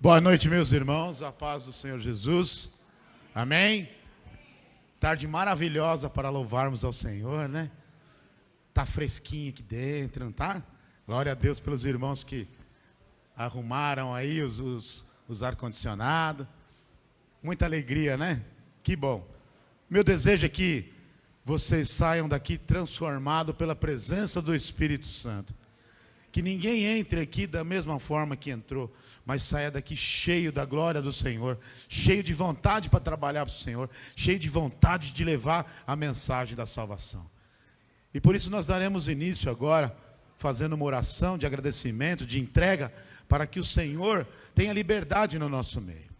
Boa noite, meus irmãos, a paz do Senhor Jesus, amém? Tarde maravilhosa para louvarmos ao Senhor, né? Tá fresquinho aqui dentro, não tá? Glória a Deus pelos irmãos que arrumaram aí os ar-condicionado. Muita alegria, né? Que bom. Meu desejo é que vocês saiam daqui transformados pela presença do Espírito Santo. Que ninguém entre aqui da mesma forma que entrou, mas saia daqui cheio da glória do Senhor, cheio de vontade para trabalhar para o Senhor, cheio de vontade de levar a mensagem da salvação. E por isso nós daremos início agora, fazendo uma oração de agradecimento, de entrega, para que o Senhor tenha liberdade no nosso meio.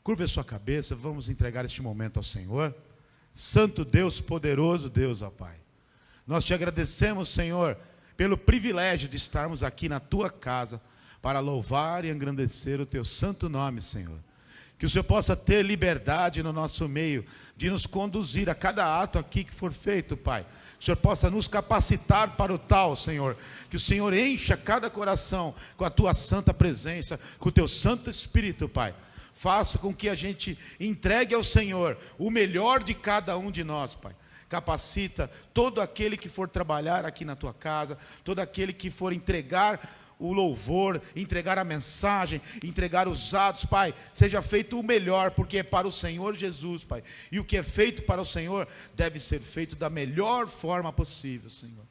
Curva a sua cabeça, vamos entregar este momento ao Senhor. Santo Deus, poderoso Deus, ó Pai. Nós te agradecemos, Senhor, pelo privilégio de estarmos aqui na tua casa, para louvar e engrandecer o teu santo nome, Senhor. Que o Senhor possa ter liberdade no nosso meio, de nos conduzir a cada ato aqui que for feito, Pai. Que o Senhor possa nos capacitar para o tal, Senhor. Que o Senhor encha cada coração com a tua santa presença, com o teu santo Espírito, Pai. Faça com que a gente entregue ao Senhor o melhor de cada um de nós, Pai. Capacita todo aquele que for trabalhar aqui na tua casa, todo aquele que for entregar o louvor, entregar a mensagem, entregar os atos, Pai, seja feito o melhor, porque é para o Senhor Jesus, Pai, e o que é feito para o Senhor, deve ser feito da melhor forma possível, Senhor.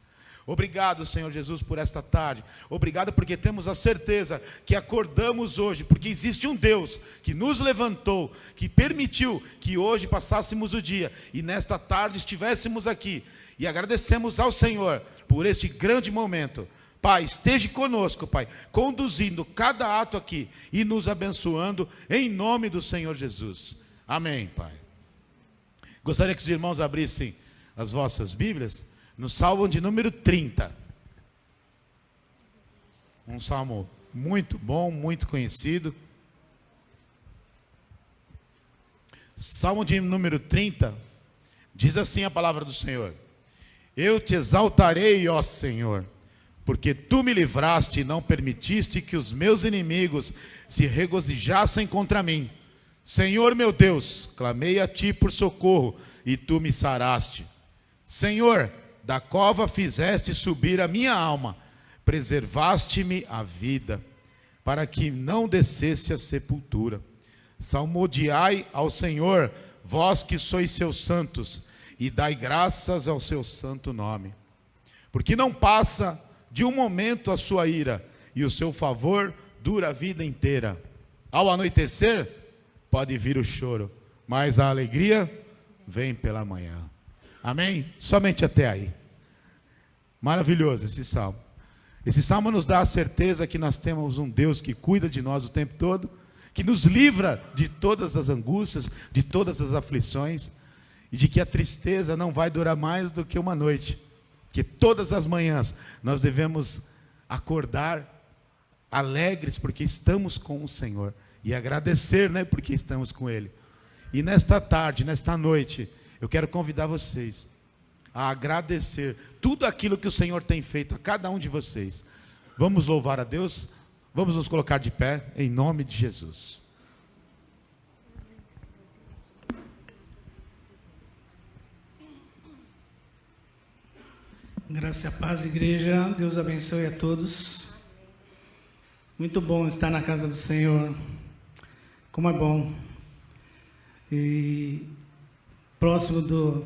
Obrigado, Senhor Jesus, por esta tarde. Obrigado porque temos a certeza que acordamos hoje, porque existe um Deus que nos levantou, que permitiu que hoje passássemos o dia e nesta tarde estivéssemos aqui. E agradecemos ao Senhor por este grande momento. Pai, esteja conosco, Pai, conduzindo cada ato aqui e nos abençoando em nome do Senhor Jesus. Amém, Pai. Gostaria que os irmãos abrissem as vossas Bíblias no Salmo de número 30. Um salmo muito bom, muito conhecido. Salmo de número 30, diz assim a palavra do Senhor: Eu te exaltarei, ó Senhor, porque tu me livraste e não permitiste que os meus inimigos se regozijassem contra mim. Senhor meu Deus, clamei a ti por socorro, e tu me saraste. Senhor, da cova fizeste subir a minha alma, preservaste-me a vida, para que não descesse a sepultura. Salmodiai ao Senhor, vós que sois seus santos, e dai graças ao seu santo nome. Porque não passa de um momento a sua ira, e o seu favor dura a vida inteira. Ao anoitecer, pode vir o choro, mas a alegria vem pela manhã. Amém? Somente até aí. Maravilhoso esse salmo. Esse salmo nos dá a certeza que nós temos um Deus que cuida de nós o tempo todo, que nos livra de todas as angústias, de todas as aflições, e de que a tristeza não vai durar mais do que uma noite. Que todas as manhãs nós devemos acordar alegres porque estamos com o Senhor, e agradecer, né, porque estamos com Ele. E nesta tarde, nesta noite, eu quero convidar vocês a agradecer tudo aquilo que o Senhor tem feito a cada um de vocês. Vamos louvar a Deus, vamos nos colocar de pé, em nome de Jesus. Graça e a paz, igreja. Deus abençoe a todos. Muito bom estar na casa do Senhor. Como é bom. E próximo da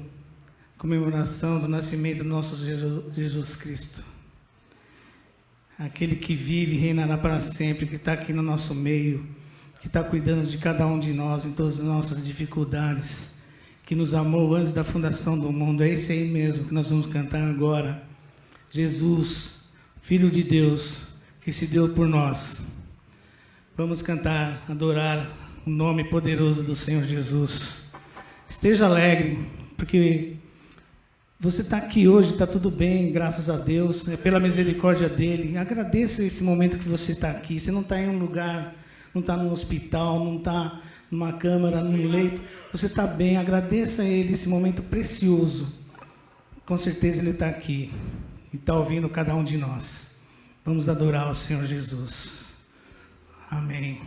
comemoração do nascimento do nosso Jesus Cristo. Aquele que vive e reinará para sempre, que está aqui no nosso meio, que está cuidando de cada um de nós em todas as nossas dificuldades, que nos amou antes da fundação do mundo. É esse aí mesmo que nós vamos cantar agora. Jesus, Filho de Deus, que se deu por nós. Vamos cantar, adorar o nome poderoso do Senhor Jesus. Esteja alegre, porque você está aqui hoje, está tudo bem, graças a Deus, pela misericórdia dEle. Agradeça esse momento que você está aqui. Você não está em um lugar, não está num hospital, não está numa câmara, num leito. Você está bem, agradeça a Ele esse momento precioso. Com certeza Ele está aqui e está ouvindo cada um de nós. Vamos adorar o Senhor Jesus. Amém.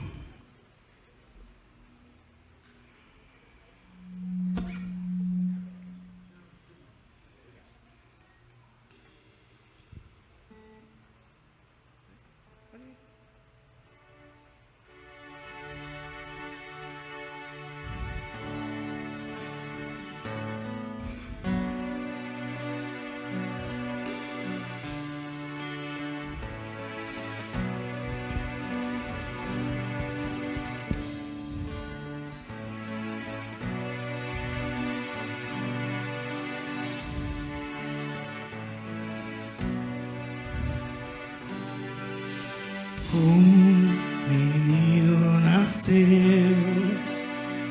Menino nasceu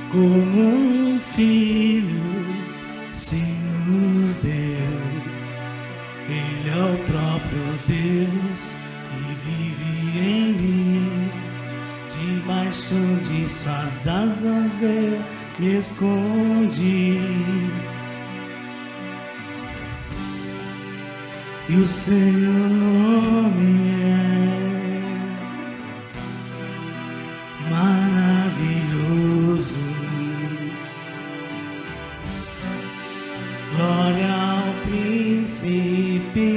como um filho, se nos deu. Ele é o próprio Deus e vive em mim. Debaixo de suas asas eu me escondi. E o seu nome maravilhoso, glória ao príncipe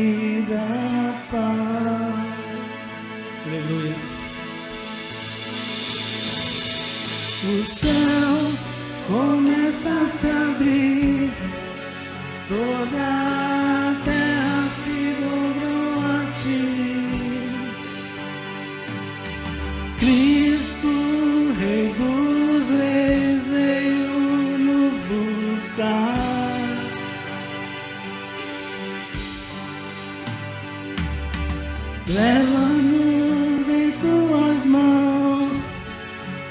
da paz. Aleluia. O céu começa a se abrir, toda a terra se dobrou a ti. Cristo, Rei dos Reis, veio nos buscar. Leva-nos em tuas mãos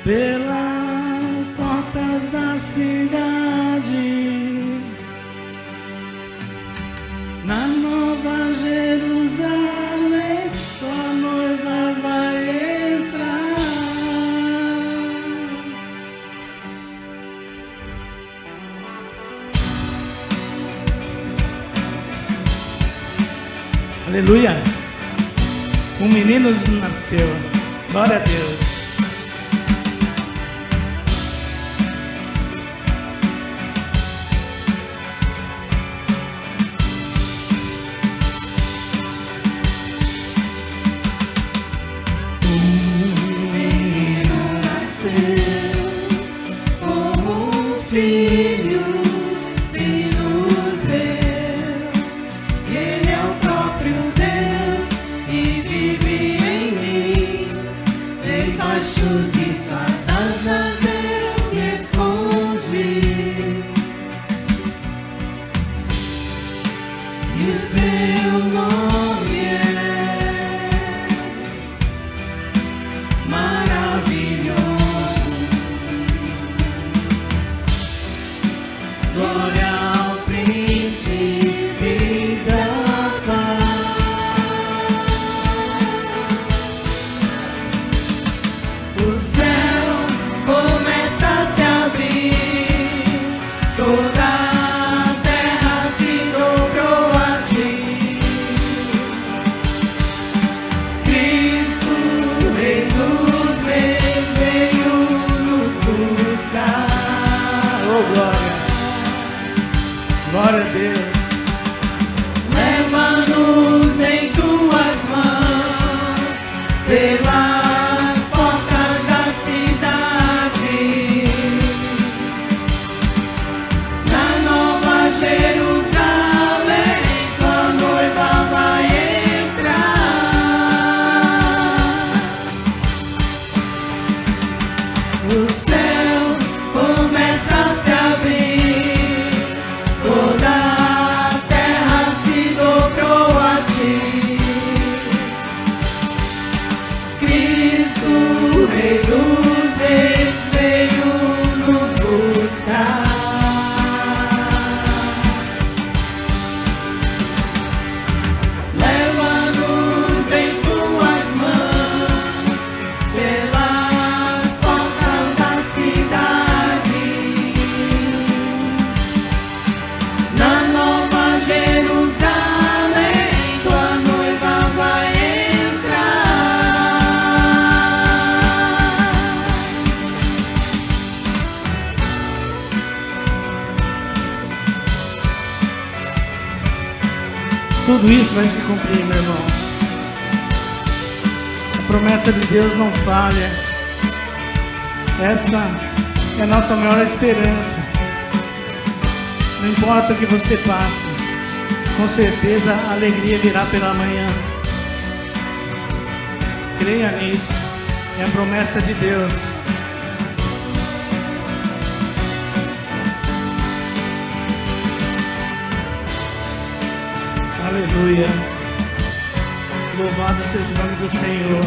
pelas portas da cidade, na Nova Jerusalém, tua noiva vai entrar. Aleluia! Um menino nasceu. Glória a Deus. Debaixo tudo isso vai se cumprir, meu irmão. A promessa de Deus não falha. Essa é a nossa maior esperança. Não importa o que você passe, com certeza a alegria virá pela manhã. Creia nisso. É a promessa de Deus. Aleluia. Louvado seja o nome do Senhor.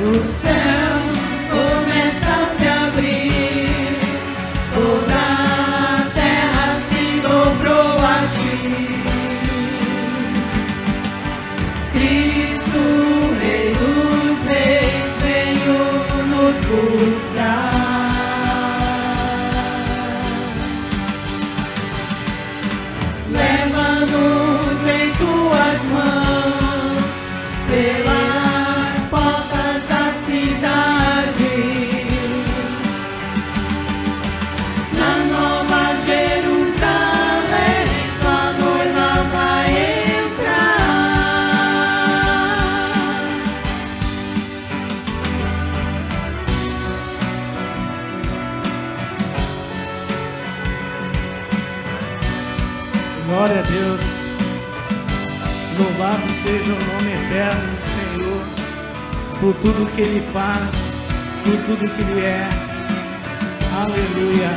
O céu começa a se abrir, toda a terra se dobrou a ti. Cristo, Rei dos Reis, veio nos buscar. Leva-nos em tuas mãos, pelas portas da cidade, na Nova Jerusalém, tua noiva vai entrar. Glória a Deus. Louvado seja o nome eterno do Senhor, por tudo que Ele faz, por tudo que Ele é. Aleluia.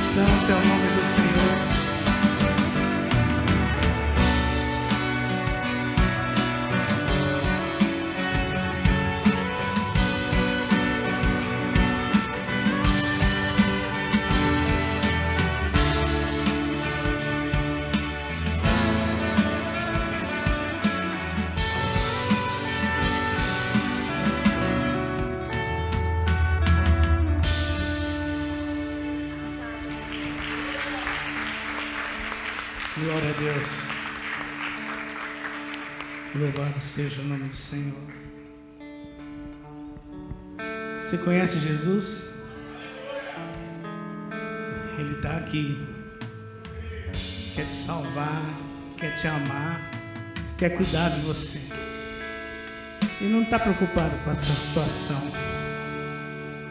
Santo é o nome do Senhor. Glória a Deus. Louvado seja o nome do Senhor. Você conhece Jesus? Ele está aqui. Quer te salvar, quer te amar, quer cuidar de você. Ele não está preocupado com essa situação.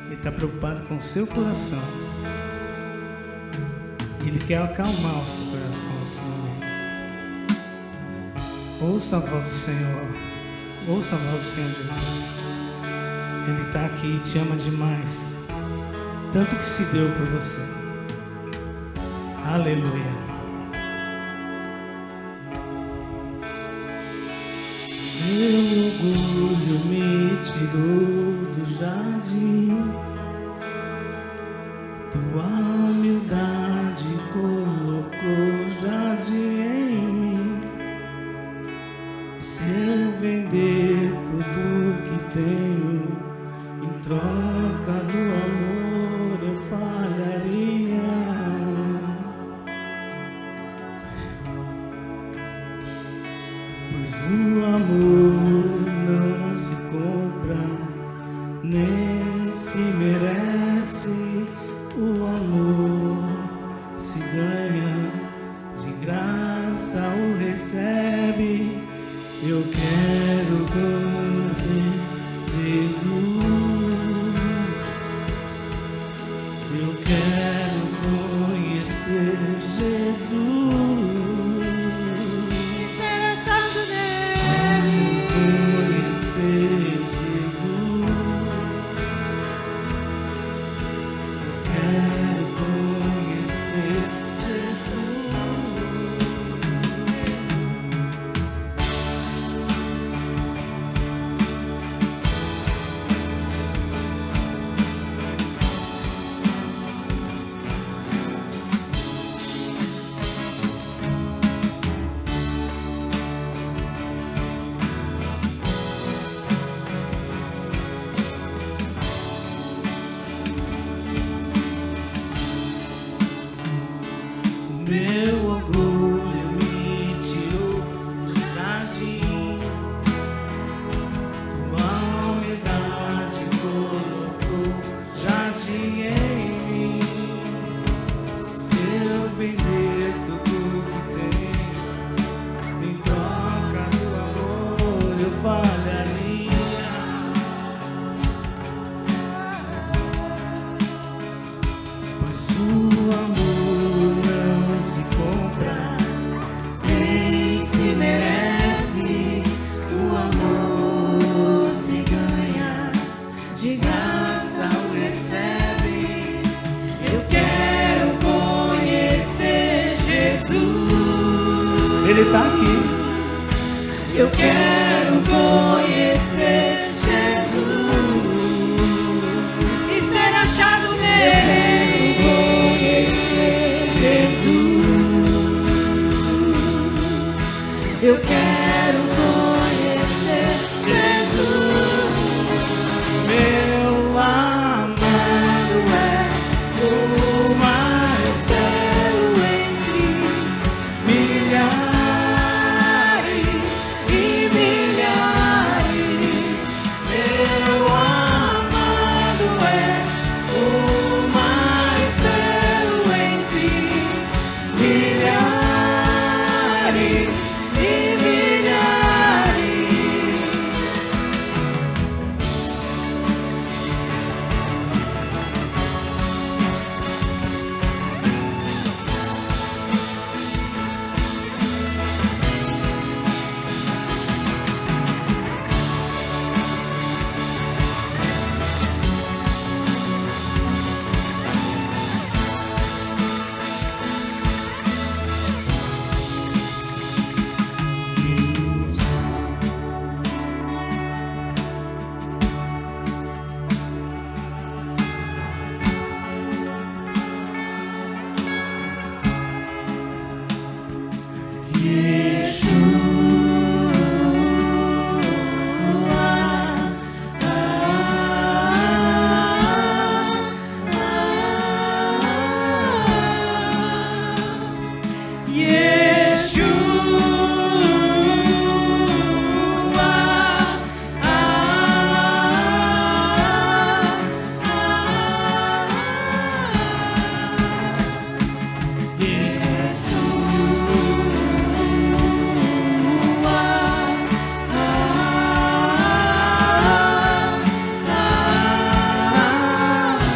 Ele está preocupado com o seu coração. Ele quer acalmar o seu coração nesse momento. Ouça a voz do Senhor. Ouça a voz do Senhor Jesus. Ele está aqui e te ama demais. Tanto que se deu por você. Aleluia. Meu orgulho me tirou do jardim. Tua humildade colocou jardim em mim. Se eu vender tudo que tenho em troca do amor, eu falharia. Pois o amor não se compra, nem se merece. O amor se ganha, de graça o recebe. Eu quero conhecer Jesus. Eu quero conhecer Jesus. Ser achado nele. Conhecer Jesus. Quero conhecer Jesus. Ele está aqui. Eu quero conhecer Jesus e ser achado nele. Conhecer Jesus. Eu quero conhecer Jesus. Meu amado é o mais belo entre milhares e milhares. Meu amado é o mais belo entre milhares e milhares.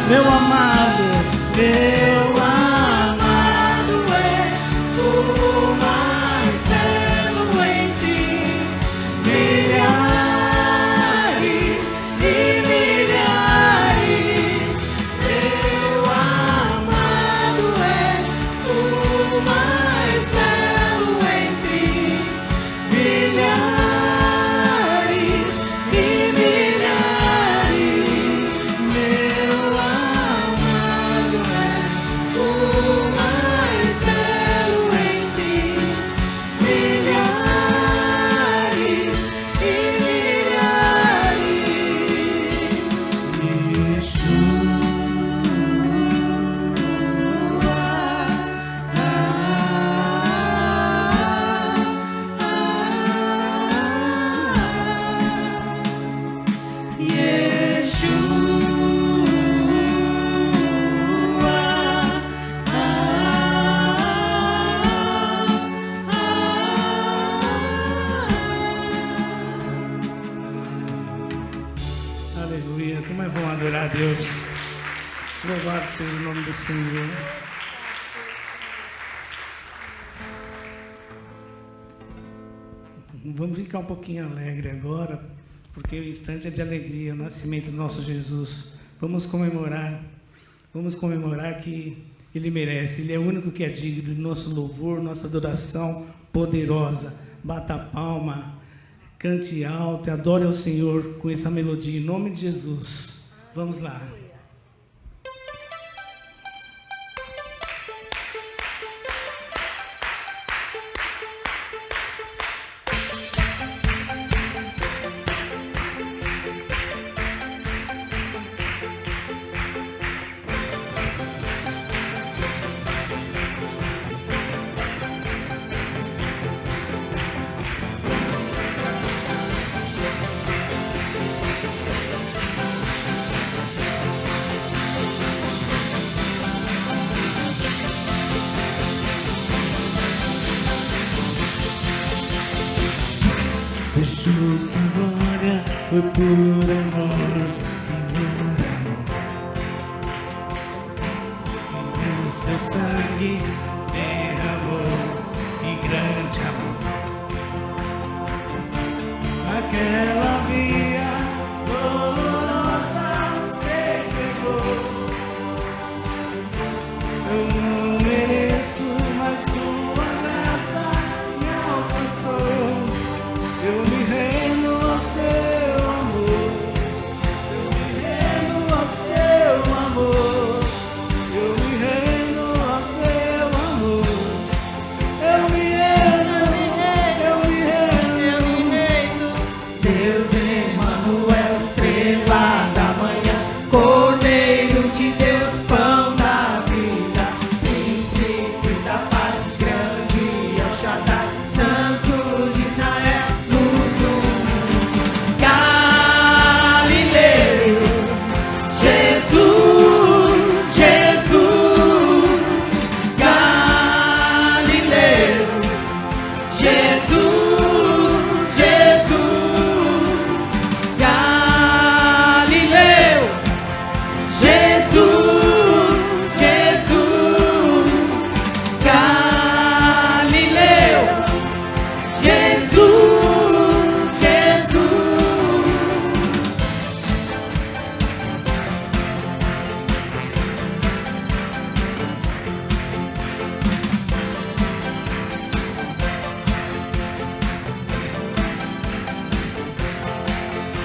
Meu amado, Meu amado é o mais belo entre milhares e milhares. Meu amado é o mais belo entre milhares e milhares. Meu amado é o mais belo entre milhares e aleluia, como é bom adorar a Deus. Louvado seja o nome do Senhor. Vamos ficar um pouquinho alegre agora, porque o instante é de alegria, o nascimento do nosso Jesus. Vamos comemorar que Ele merece, Ele é o único que é digno do nosso louvor, nossa adoração poderosa. Bata a palma, cante alto e adore ao Senhor com essa melodia, em nome de Jesus. Vamos lá. deixou sua glória, foi por amor, e o seu sangue derramou, que grande amor. Aquela via dolorosa se pegou. Eu não mereço, mas sua graça me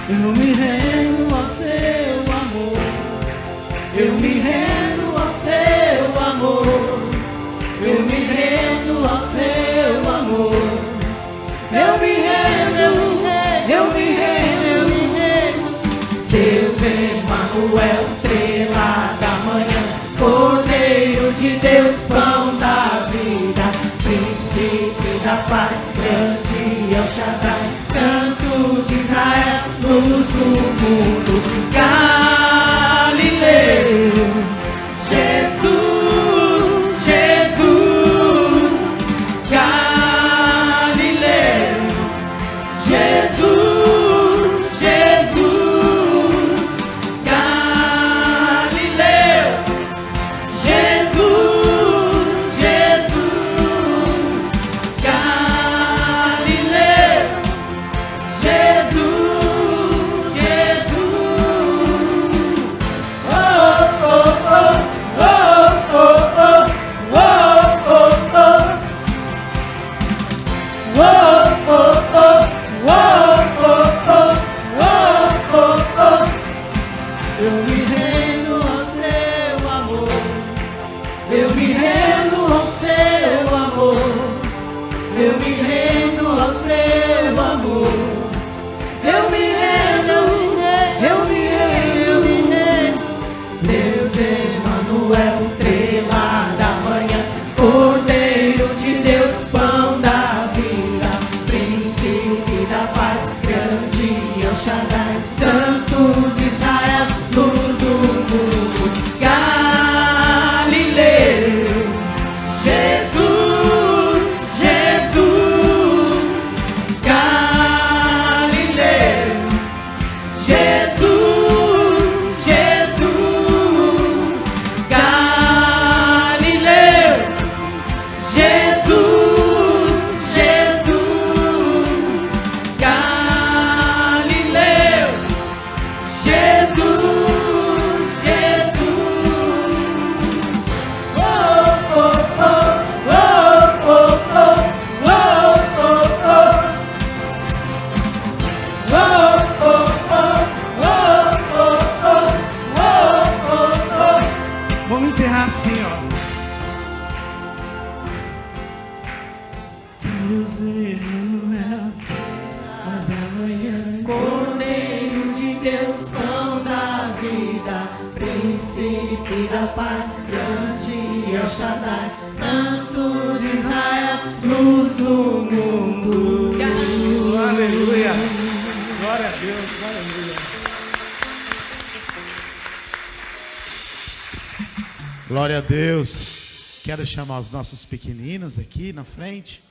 Eu me rendo ao seu amor. Eu me rendo ao seu amor. Eu me rendo ao seu amor. Eu me rendo, eu me rendo, eu me rendo. Deus Emanuel, estrela da manhã, Cordeiro de Deus, pão da vida, príncipe da paz, grande El Shaddai, Santo de Israel, luz do mundo, Galileu, Jesus, Jesus, Galileu, Jesus, Jesus, Galileu, Jesus, Jesus, Galileu, Jesus, Jesus. Oh, oh, oh, oh, oh, oh, oh, oh, oh. Oh, oh, oh, oh, oh, oh, oh, oh. Eu me rendo ao seu amor. Eu me rendo ao seu amor. Eu me rendo ao seu amor. Eu me rendo, eu me rendo, eu me rendo. Deus Emanuel, estrela da manhã, Cordeiro de Deus, pão da vida, príncipe da paz, grande El Shaddai, Santo de Israel, luz do mundo, Galileu, Jesus, Jesus, Galileu, Jesus, Jesus, Galileu, Jesus, Jesus, Galileu, Jesus, Jesus. Oh, oh, oh, oh, oh, oh, oh, oh, oh. Oh, oh, oh. Vamos encerrar assim, ó. Deus Emanuel, da manhã, Cordeiro de Deus, pão da vida, príncipe da paz, grande El Shaddai, Santo de Israel, luz do mundo. Aleluia. Glória a Deus. Aleluia. Glória a Deus. Quero chamar os nossos pequeninos aqui na frente.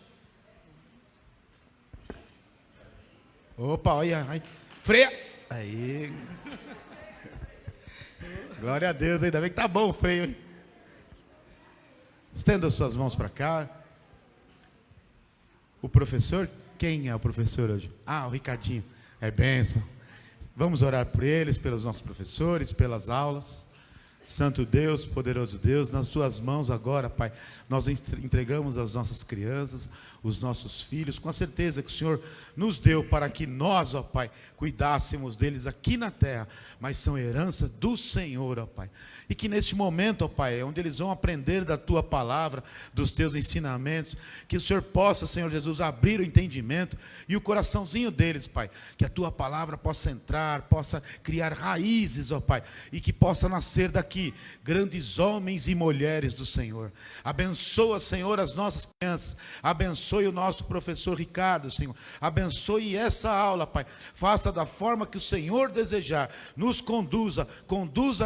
Opa, olha, ai, freia. Aí. Glória a Deus, ainda bem que tá bom o freio, hein? Estenda suas mãos para cá. O professor, quem é o professor hoje? Ah, o Ricardinho. É bênção. Vamos orar por eles, pelos nossos professores, pelas aulas. Santo Deus, poderoso Deus, nas tuas mãos agora, Pai, nós entregamos as nossas crianças, os nossos filhos, com a certeza que o Senhor nos deu para que nós, ó Pai, cuidássemos deles aqui na terra, mas são herança do Senhor, ó Pai. E que neste momento, ó Pai, onde eles vão aprender da tua palavra, dos teus ensinamentos, que o Senhor possa, Senhor Jesus, abrir o entendimento e o coraçãozinho deles, Pai, que a tua palavra possa entrar, possa criar raízes, ó Pai, e que possa nascer daqui grandes homens e mulheres do Senhor. Abençoa, Senhor, as nossas crianças, abençoe o nosso professor Ricardo, Senhor, abençoe essa aula, Pai, faça da forma que o Senhor desejar, nos conduza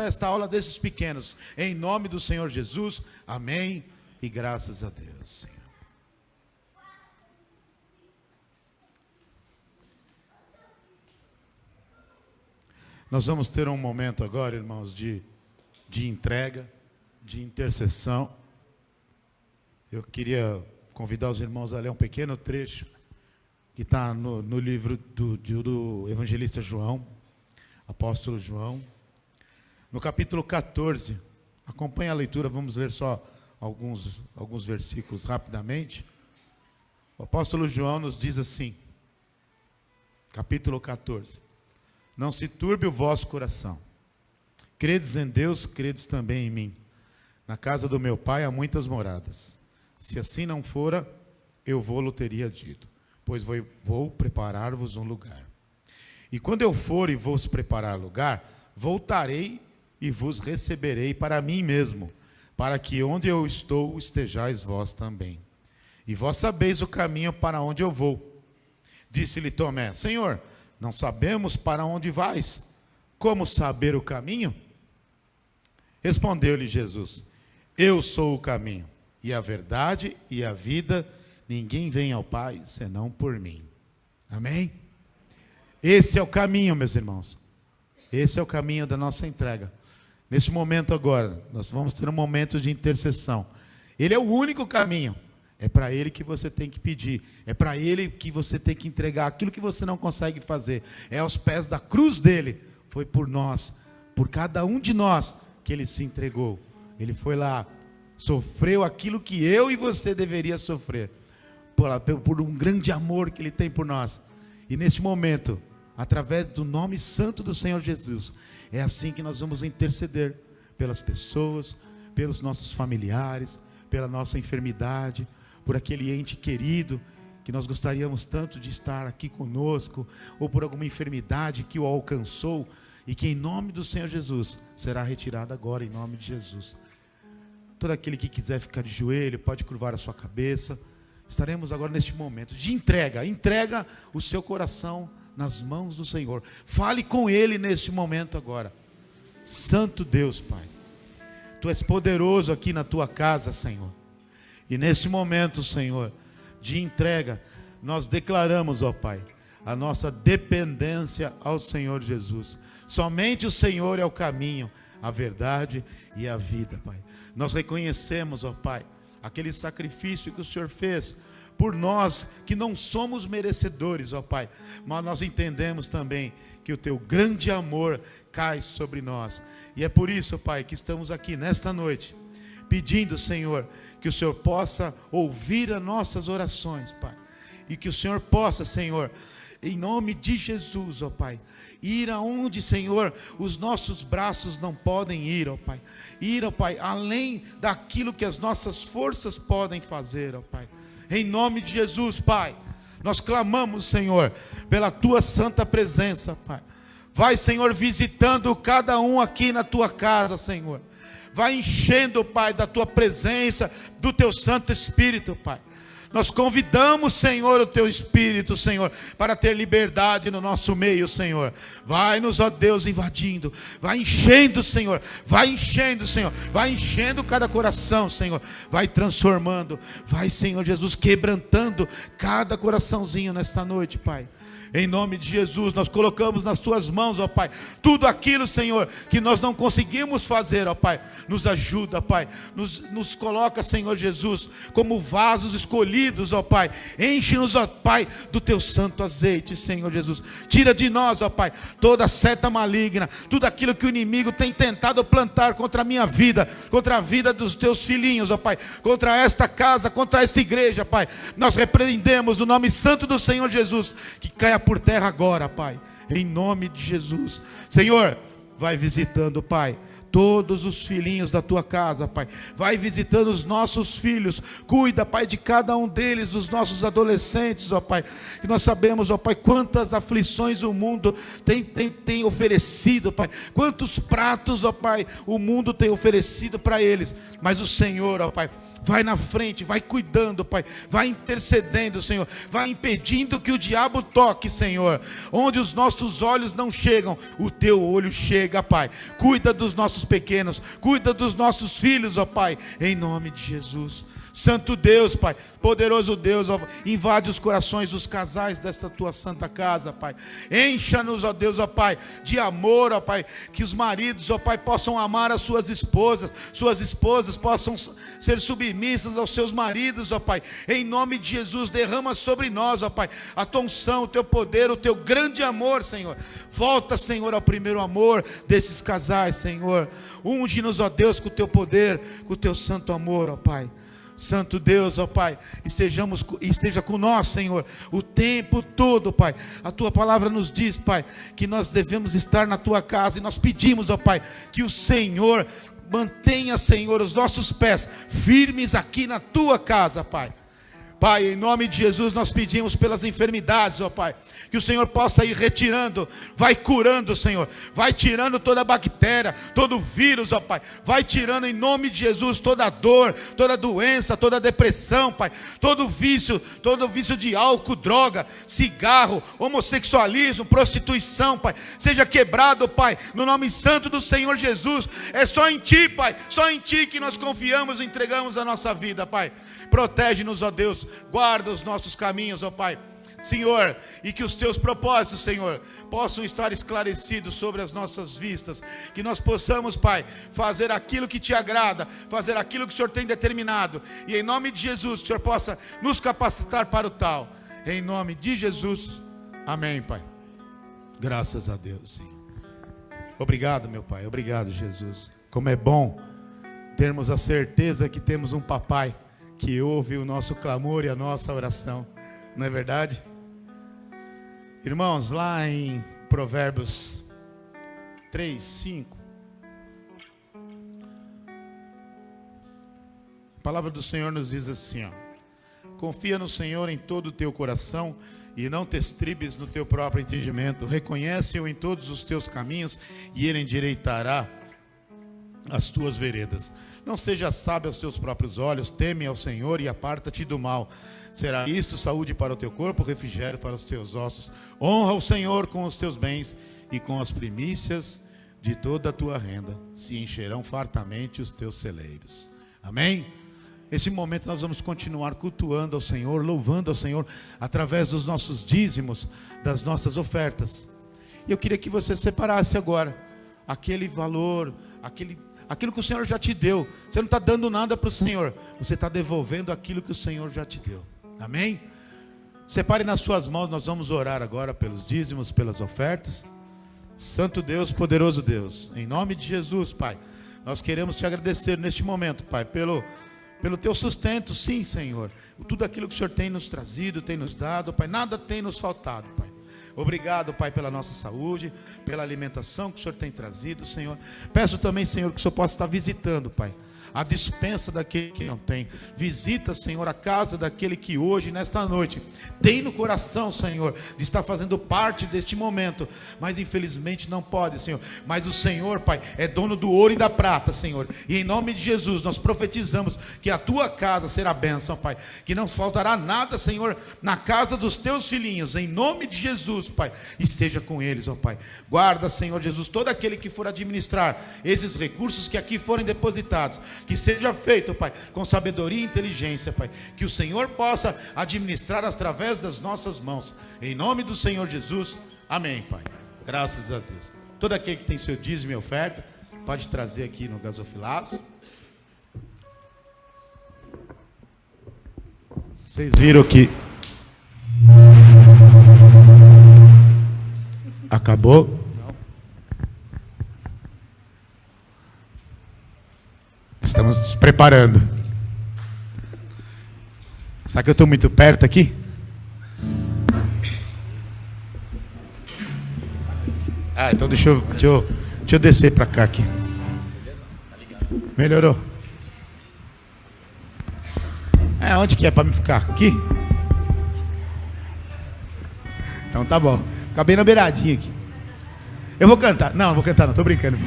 esta aula desses pequenos, em nome do Senhor Jesus, amém, e graças a Deus, Senhor. Nós vamos ter um momento agora, irmãos, de entrega, de intercessão. Eu queria convidar os irmãos a ler um pequeno trecho que está no livro do evangelista João, apóstolo João, no capítulo 14. Acompanhe a leitura, vamos ler só alguns versículos rapidamente. O apóstolo João nos diz assim, capítulo 14: não se turbe o vosso coração. Credes em Deus, credes também em mim. Na casa do meu pai há muitas moradas. Se assim não fora, eu vou-lo teria dito, pois vou preparar-vos um lugar. E quando eu for e vos preparar lugar, voltarei e vos receberei para mim mesmo, para que onde eu estou estejais vós também. E vós sabeis o caminho para onde eu vou. Disse-lhe Tomé: Senhor, não sabemos para onde vais. Como saber o caminho? Respondeu-lhe Jesus: Eu sou o caminho, e a verdade e a vida. Ninguém vem ao Pai senão por mim. Amém? Esse é o caminho, meus irmãos. Esse é o caminho da nossa entrega. Neste momento agora, nós vamos ter um momento de intercessão. Ele é o único caminho. É para Ele que você tem que pedir. É para Ele que você tem que entregar aquilo que você não consegue fazer. É aos pés da cruz dele. Foi por nós, por cada um de nós, que Ele se entregou. Ele foi lá, sofreu aquilo que eu e você deveria sofrer. Por um grande amor que Ele tem por nós. E neste momento, através do nome santo do Senhor Jesus, é assim que nós vamos interceder pelas pessoas, pelos nossos familiares, pela nossa enfermidade, por aquele ente querido que nós gostaríamos tanto de estar aqui conosco, ou por alguma enfermidade que o alcançou, e que em nome do Senhor Jesus será retirada agora, em nome de Jesus. Todo aquele que quiser ficar de joelho, pode curvar a sua cabeça. Estaremos agora neste momento de entrega. Entrega o seu coração nas mãos do Senhor. Fale com Ele neste momento agora. Santo Deus, Pai, Tu és poderoso aqui na Tua casa, Senhor. E neste momento, Senhor, de entrega, nós declaramos, ó Pai, a nossa dependência ao Senhor Jesus. Somente o Senhor é o caminho, a verdade e a vida, Pai. Nós reconhecemos, ó Pai, aquele sacrifício que o Senhor fez por nós, que não somos merecedores, ó Pai, mas nós entendemos também que o Teu grande amor cai sobre nós, e é por isso, Pai, que estamos aqui nesta noite, pedindo, Senhor, que o Senhor possa ouvir as nossas orações, Pai, e que o Senhor possa, Senhor, em nome de Jesus, ó Pai, ir aonde, Senhor, os nossos braços não podem ir, ó Pai. Ir, ó Pai, além daquilo que as nossas forças podem fazer, ó Pai. Em nome de Jesus, Pai, nós clamamos, Senhor, pela Tua santa presença, Pai. Vai, Senhor, visitando cada um aqui na Tua casa, Senhor. Vai enchendo, Pai, da Tua presença, do Teu Santo Espírito, Pai. Nós convidamos, Senhor, o Teu Espírito, Senhor, para ter liberdade no nosso meio, Senhor. Vai-nos, ó Deus, invadindo. Vai enchendo, Senhor. Vai enchendo, Senhor. Vai enchendo cada coração, Senhor. Vai transformando. Vai, Senhor Jesus, quebrantando cada coraçãozinho nesta noite, Pai. Em nome de Jesus, nós colocamos nas Tuas mãos, ó Pai, tudo aquilo, Senhor, que nós não conseguimos fazer, ó Pai. Nos ajuda, Pai. Nos coloca, Senhor Jesus, como vasos escolhidos, ó Pai. Enche-nos, ó Pai, do Teu santo azeite, Senhor Jesus. Tira de nós, ó Pai, toda seta maligna, tudo aquilo que o inimigo tem tentado plantar contra a minha vida, contra a vida dos Teus filhinhos, ó Pai, contra esta casa, contra esta igreja, Pai. Nós repreendemos no nome santo do Senhor Jesus, que caia por terra agora, Pai, em nome de Jesus. Senhor, vai visitando, Pai, todos os filhinhos da Tua casa, Pai. Vai visitando os nossos filhos. Cuida, Pai, de cada um deles, dos nossos adolescentes, ó Pai. Que nós sabemos, ó Pai, quantas aflições o mundo tem oferecido, Pai. Quantos pratos, ó Pai, o mundo tem oferecido para eles. Mas o Senhor, ó Pai, vai na frente, vai cuidando, Pai, vai intercedendo, Senhor, vai impedindo que o diabo toque, Senhor. Onde os nossos olhos não chegam, o Teu olho chega, Pai. Cuida dos nossos pequenos, cuida dos nossos filhos, ó Pai, em nome de Jesus. Santo Deus, Pai, poderoso Deus, ó, invade os corações dos casais desta Tua santa casa, Pai. Encha-nos, ó Deus, ó Pai, de amor, ó Pai, que os maridos, ó Pai, possam amar as suas esposas possam ser submissas aos seus maridos, ó Pai. Em nome de Jesus, derrama sobre nós, ó Pai, a Tua unção, o Teu poder, o Teu grande amor, Senhor. Volta, Senhor, ao primeiro amor desses casais, Senhor. Unge-nos, ó Deus, com o Teu poder, com o Teu santo amor, ó Pai. Santo Deus, ó Pai, esteja com nós, Senhor, o tempo todo, Pai. A Tua palavra nos diz, Pai, que nós devemos estar na Tua casa, e nós pedimos, ó Pai, que o Senhor mantenha, Senhor, os nossos pés firmes aqui na Tua casa, Pai. Pai, em nome de Jesus, nós pedimos pelas enfermidades, ó Pai, que o Senhor possa ir retirando, vai curando, Senhor, vai tirando toda bactéria, todo vírus, ó Pai, vai tirando em nome de Jesus toda dor, toda doença, toda depressão, Pai, todo vício de álcool, droga, cigarro, homossexualismo, prostituição, Pai, seja quebrado, Pai, no nome santo do Senhor Jesus. É só em Ti, Pai, só em Ti que nós confiamos e entregamos a nossa vida, Pai. Protege-nos, ó Deus, guarda os nossos caminhos, ó Pai, Senhor, e que os Teus propósitos, Senhor, possam estar esclarecidos sobre as nossas vistas, que nós possamos, Pai, fazer aquilo que Te agrada, fazer aquilo que o Senhor tem determinado, e em nome de Jesus, que o Senhor possa nos capacitar para o tal, em nome de Jesus, amém, Pai. Graças a Deus, Senhor. Obrigado, meu Pai, obrigado, Jesus. Como é bom termos a certeza que temos um papai que ouve o nosso clamor e a nossa oração, não é verdade? Irmãos, lá em Provérbios 3, 5, a palavra do Senhor nos diz assim, ó: confia no Senhor em todo o teu coração e não te estribes no teu próprio entendimento, reconhece-o em todos os teus caminhos e Ele endireitará as tuas veredas. Não seja sábio aos teus próprios olhos, teme ao Senhor e aparta-te do mal. Será isto saúde para o teu corpo, refrigério para os teus ossos. Honra o Senhor com os teus bens e com as primícias de toda a tua renda. Se encherão fartamente os teus celeiros. Amém? Nesse momento nós vamos continuar cultuando ao Senhor, louvando ao Senhor, através dos nossos dízimos, das nossas ofertas. E eu queria que você separasse agora aquele valor, aquilo que o Senhor já te deu. Você não está dando nada para o Senhor, você está devolvendo aquilo que o Senhor já te deu. Amém? Separe nas suas mãos, nós vamos orar agora pelos dízimos, pelas ofertas. Santo Deus, poderoso Deus, em nome de Jesus, Pai, nós queremos te agradecer neste momento, Pai, pelo teu sustento, sim, Senhor. Tudo aquilo que o Senhor tem nos trazido, tem nos dado, Pai, nada tem nos faltado, Pai. Obrigado, Pai, pela nossa saúde, pela alimentação que o Senhor tem trazido, Senhor. Peço também, Senhor, que o Senhor possa estar visitando, Pai, a despensa daquele que não tem. Visita, Senhor, a casa daquele que hoje, nesta noite, tem no coração, Senhor, de estar fazendo parte deste momento, mas infelizmente não pode, Senhor. Mas o Senhor, Pai, é dono do ouro e da prata, Senhor. E em nome de Jesus, nós profetizamos que a tua casa será bênção, Pai. Que não faltará nada, Senhor, na casa dos teus filhinhos. Em nome de Jesus, Pai, esteja com eles, ó Pai. Guarda, Senhor Jesus, todo aquele que for administrar esses recursos que aqui forem depositados. Que seja feito, Pai, com sabedoria e inteligência, Pai. Que o Senhor possa administrar através das nossas mãos. Em nome do Senhor Jesus. Amém, Pai. Graças a Deus. Todo aquele que tem seu dízimo e oferta, pode trazer aqui no gasofilaço. Vocês viram que acabou? Estamos nos preparando. Será que eu estou muito perto aqui? Então deixa eu descer para cá aqui. Melhorou? Onde que é para me ficar? Aqui? Então tá bom. Fica bem na beiradinha aqui. Eu vou cantar. Não vou cantar não, tô brincando.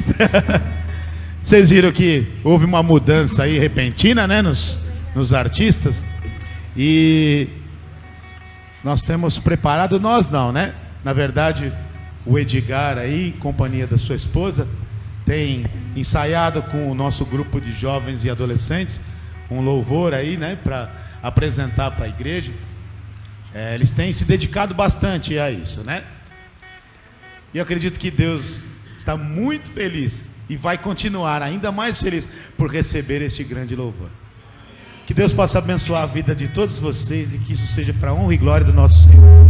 Vocês viram que houve uma mudança aí repentina, né, nos artistas. E nós temos preparado, nós não, né? Na verdade, o Edgar aí, em companhia da sua esposa, tem ensaiado com o nosso grupo de jovens e adolescentes um louvor aí, né, para apresentar para a igreja. Eles têm se dedicado bastante a isso, né? E eu acredito que Deus está muito feliz e vai continuar ainda mais feliz por receber este grande louvor. Que Deus possa abençoar a vida de todos vocês e que isso seja para a honra e glória do nosso Senhor.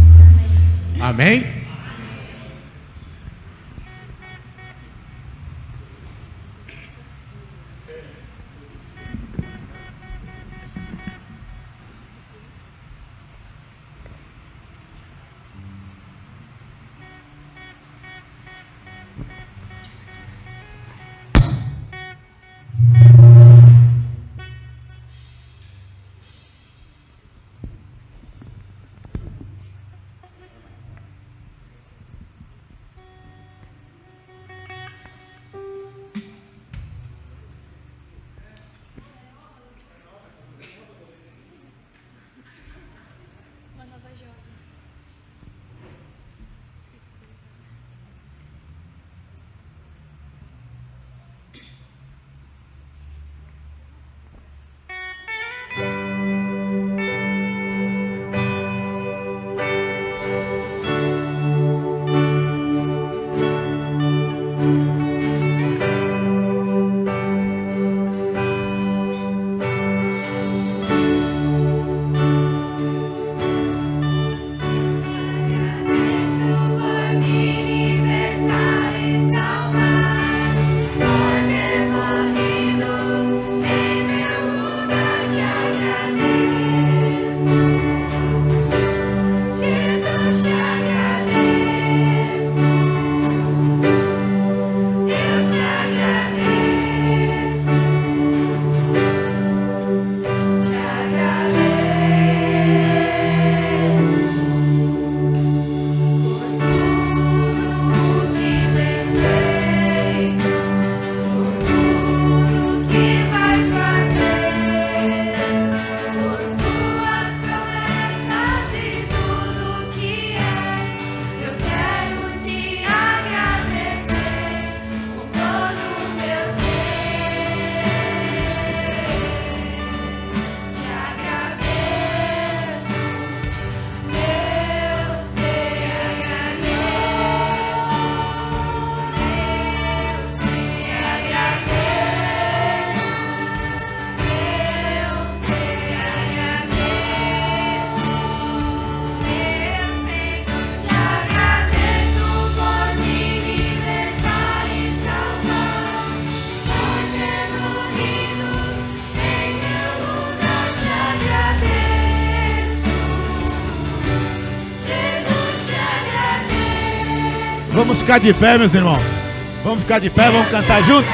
Amém? Vamos ficar de pé, meus irmãos. Vamos ficar de pé, vamos cantar junto.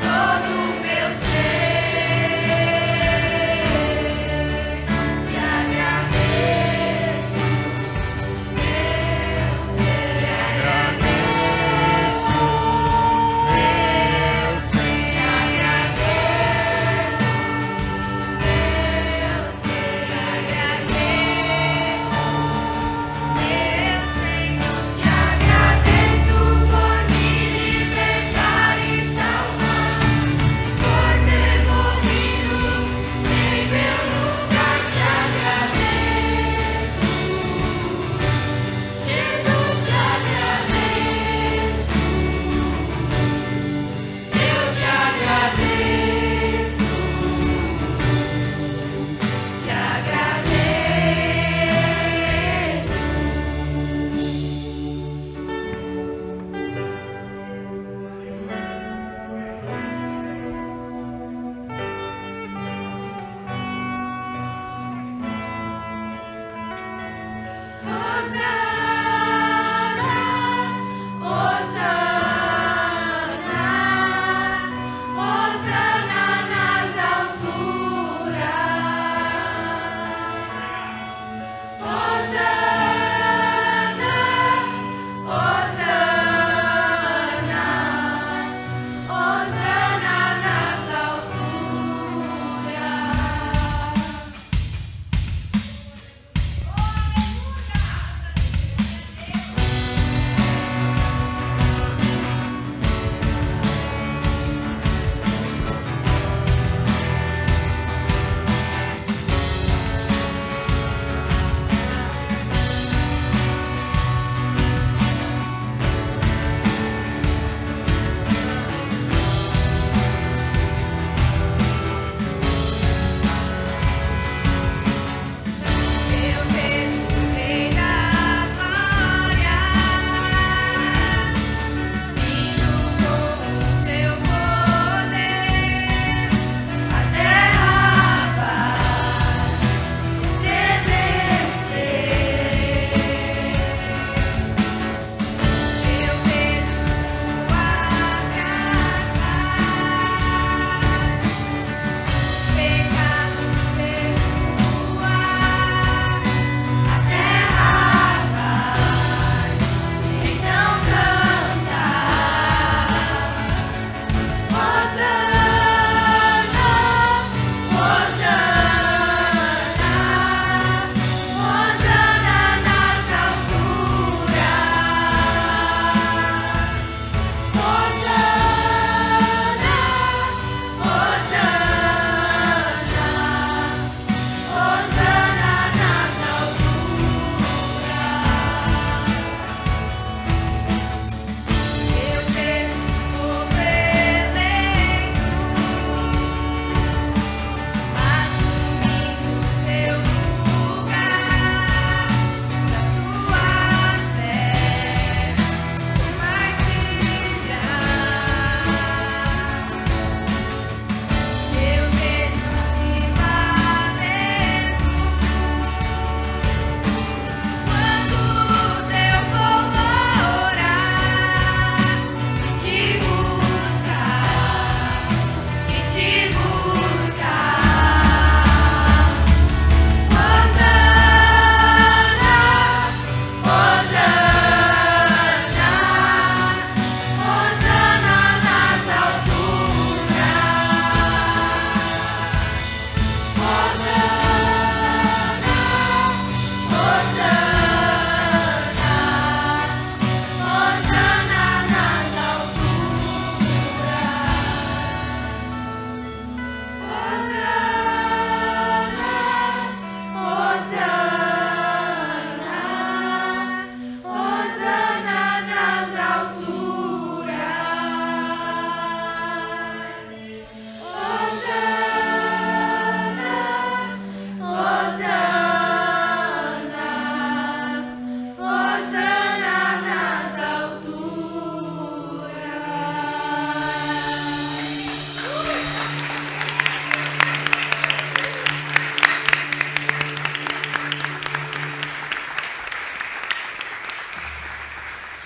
Todo meu ser.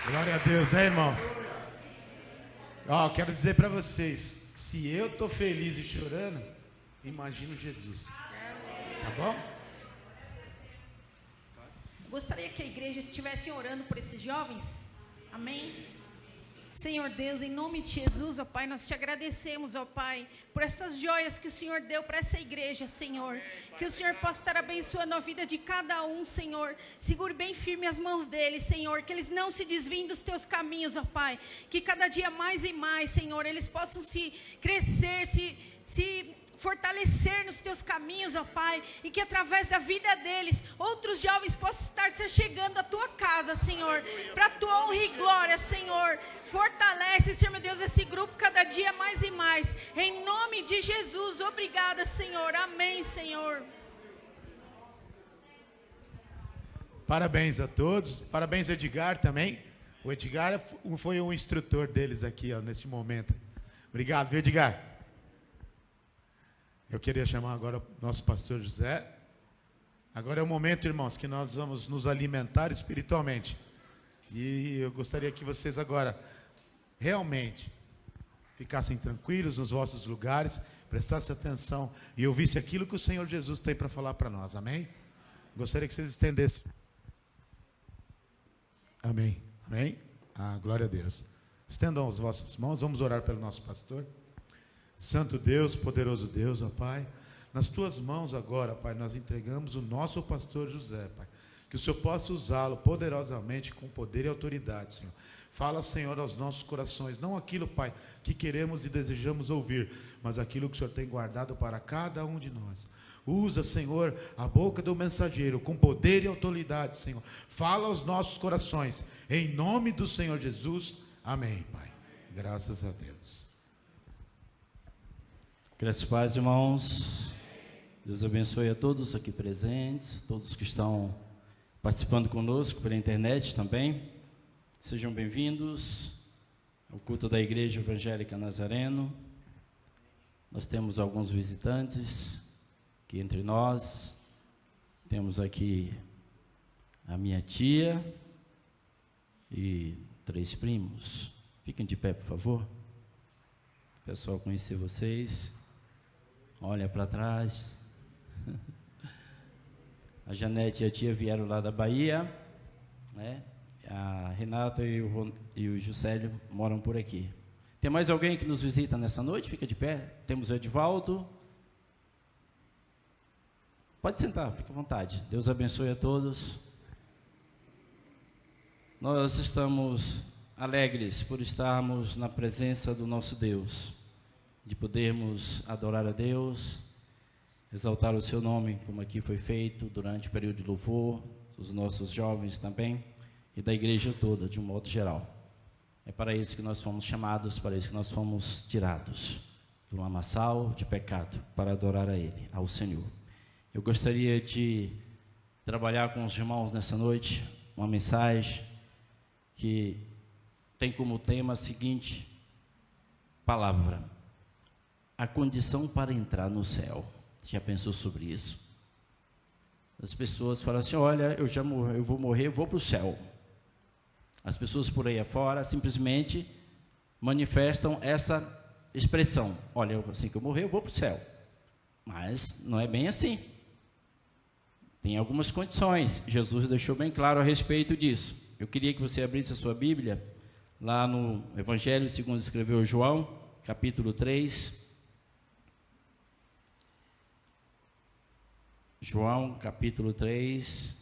Glória a Deus, né, irmãos? Ó, quero dizer para vocês, que se eu tô feliz e chorando, imagino Jesus. Tá bom? Gostaria que a igreja estivesse orando por esses jovens. Amém? Senhor Deus, em nome de Jesus, ó Pai, nós te agradecemos, ó Pai, por essas joias que o Senhor deu para essa igreja, Senhor. Que o Senhor possa estar abençoando a vida de cada um, Senhor. Segure bem firme as mãos deles, Senhor, que eles não se desviem dos teus caminhos, ó Pai. Que cada dia mais e mais, Senhor, eles possam se crescer, se fortalecer nos teus caminhos, ó Pai, e que através da vida deles, outros jovens possam estar se chegando à tua casa, Senhor, para a tua honra e glória, Senhor. Fortalece, Senhor meu Deus, esse grupo cada dia mais e mais, em nome de Jesus. Obrigada, Senhor. Amém, Senhor. Parabéns a todos, parabéns Edgar também. O Edgar foi o instrutor deles aqui, ó, neste momento. Obrigado, viu, Edgar? Eu queria chamar agora o nosso pastor José. Agora é o momento, irmãos, que nós vamos nos alimentar espiritualmente. E eu gostaria que vocês agora realmente ficassem tranquilos nos vossos lugares, prestassem atenção e ouvissem aquilo que o Senhor Jesus tem para falar para nós. Amém? Gostaria que vocês estendessem. Amém. Amém? Ah, glória a Deus. Estendam as vossas mãos, vamos orar pelo nosso pastor. Santo Deus, poderoso Deus, ó Pai, nas tuas mãos agora, Pai, nós entregamos o nosso pastor José, Pai, que o Senhor possa usá-lo poderosamente, com poder e autoridade, Senhor. Fala, Senhor, aos nossos corações, não aquilo, Pai, que queremos e desejamos ouvir, mas aquilo que o Senhor tem guardado para cada um de nós. Usa, Senhor, a boca do mensageiro com poder e autoridade, Senhor. Fala aos nossos corações, em nome do Senhor Jesus. Amém, Pai. Graças a Deus. Graças a Deus, irmãos. Deus abençoe a todos aqui presentes, todos que estão participando conosco pela internet também. Sejam bem-vindos ao culto da Igreja Evangélica Nazareno. Nós temos alguns visitantes aqui entre nós. Temos aqui a minha tia e 3 primos. Fiquem de pé, por favor. Pessoal, conhecer vocês. Olha para trás. A Janete e a tia vieram lá da Bahia, né? A Renata e o Juscelio moram por aqui. Tem mais alguém que nos visita nessa noite? Fica de pé. Temos o Edivaldo. Pode sentar, fica à vontade. Deus abençoe a todos. Nós estamos alegres por estarmos na presença do nosso Deus, de podermos adorar a Deus, exaltar o seu nome, como aqui foi feito durante o período de louvor, os nossos jovens também, e da igreja toda, de um modo geral. É para isso que nós fomos chamados, para isso que nós fomos tirados do lamaçal de pecado, para adorar a Ele, ao Senhor. Eu gostaria de trabalhar com os irmãos nessa noite, uma mensagem que tem como tema a seguinte palavra: a condição para entrar no céu. Você já pensou sobre isso? As pessoas falam assim: olha, eu vou morrer, eu vou para o céu. As pessoas por aí afora simplesmente manifestam essa expressão: olha, assim que eu morrer, eu vou para o céu. Mas não é bem assim. Tem algumas condições. Jesus deixou bem claro a respeito disso. Eu queria que você abrisse a sua Bíblia lá no Evangelho segundo escreveu João, capítulo 3. João, capítulo 3.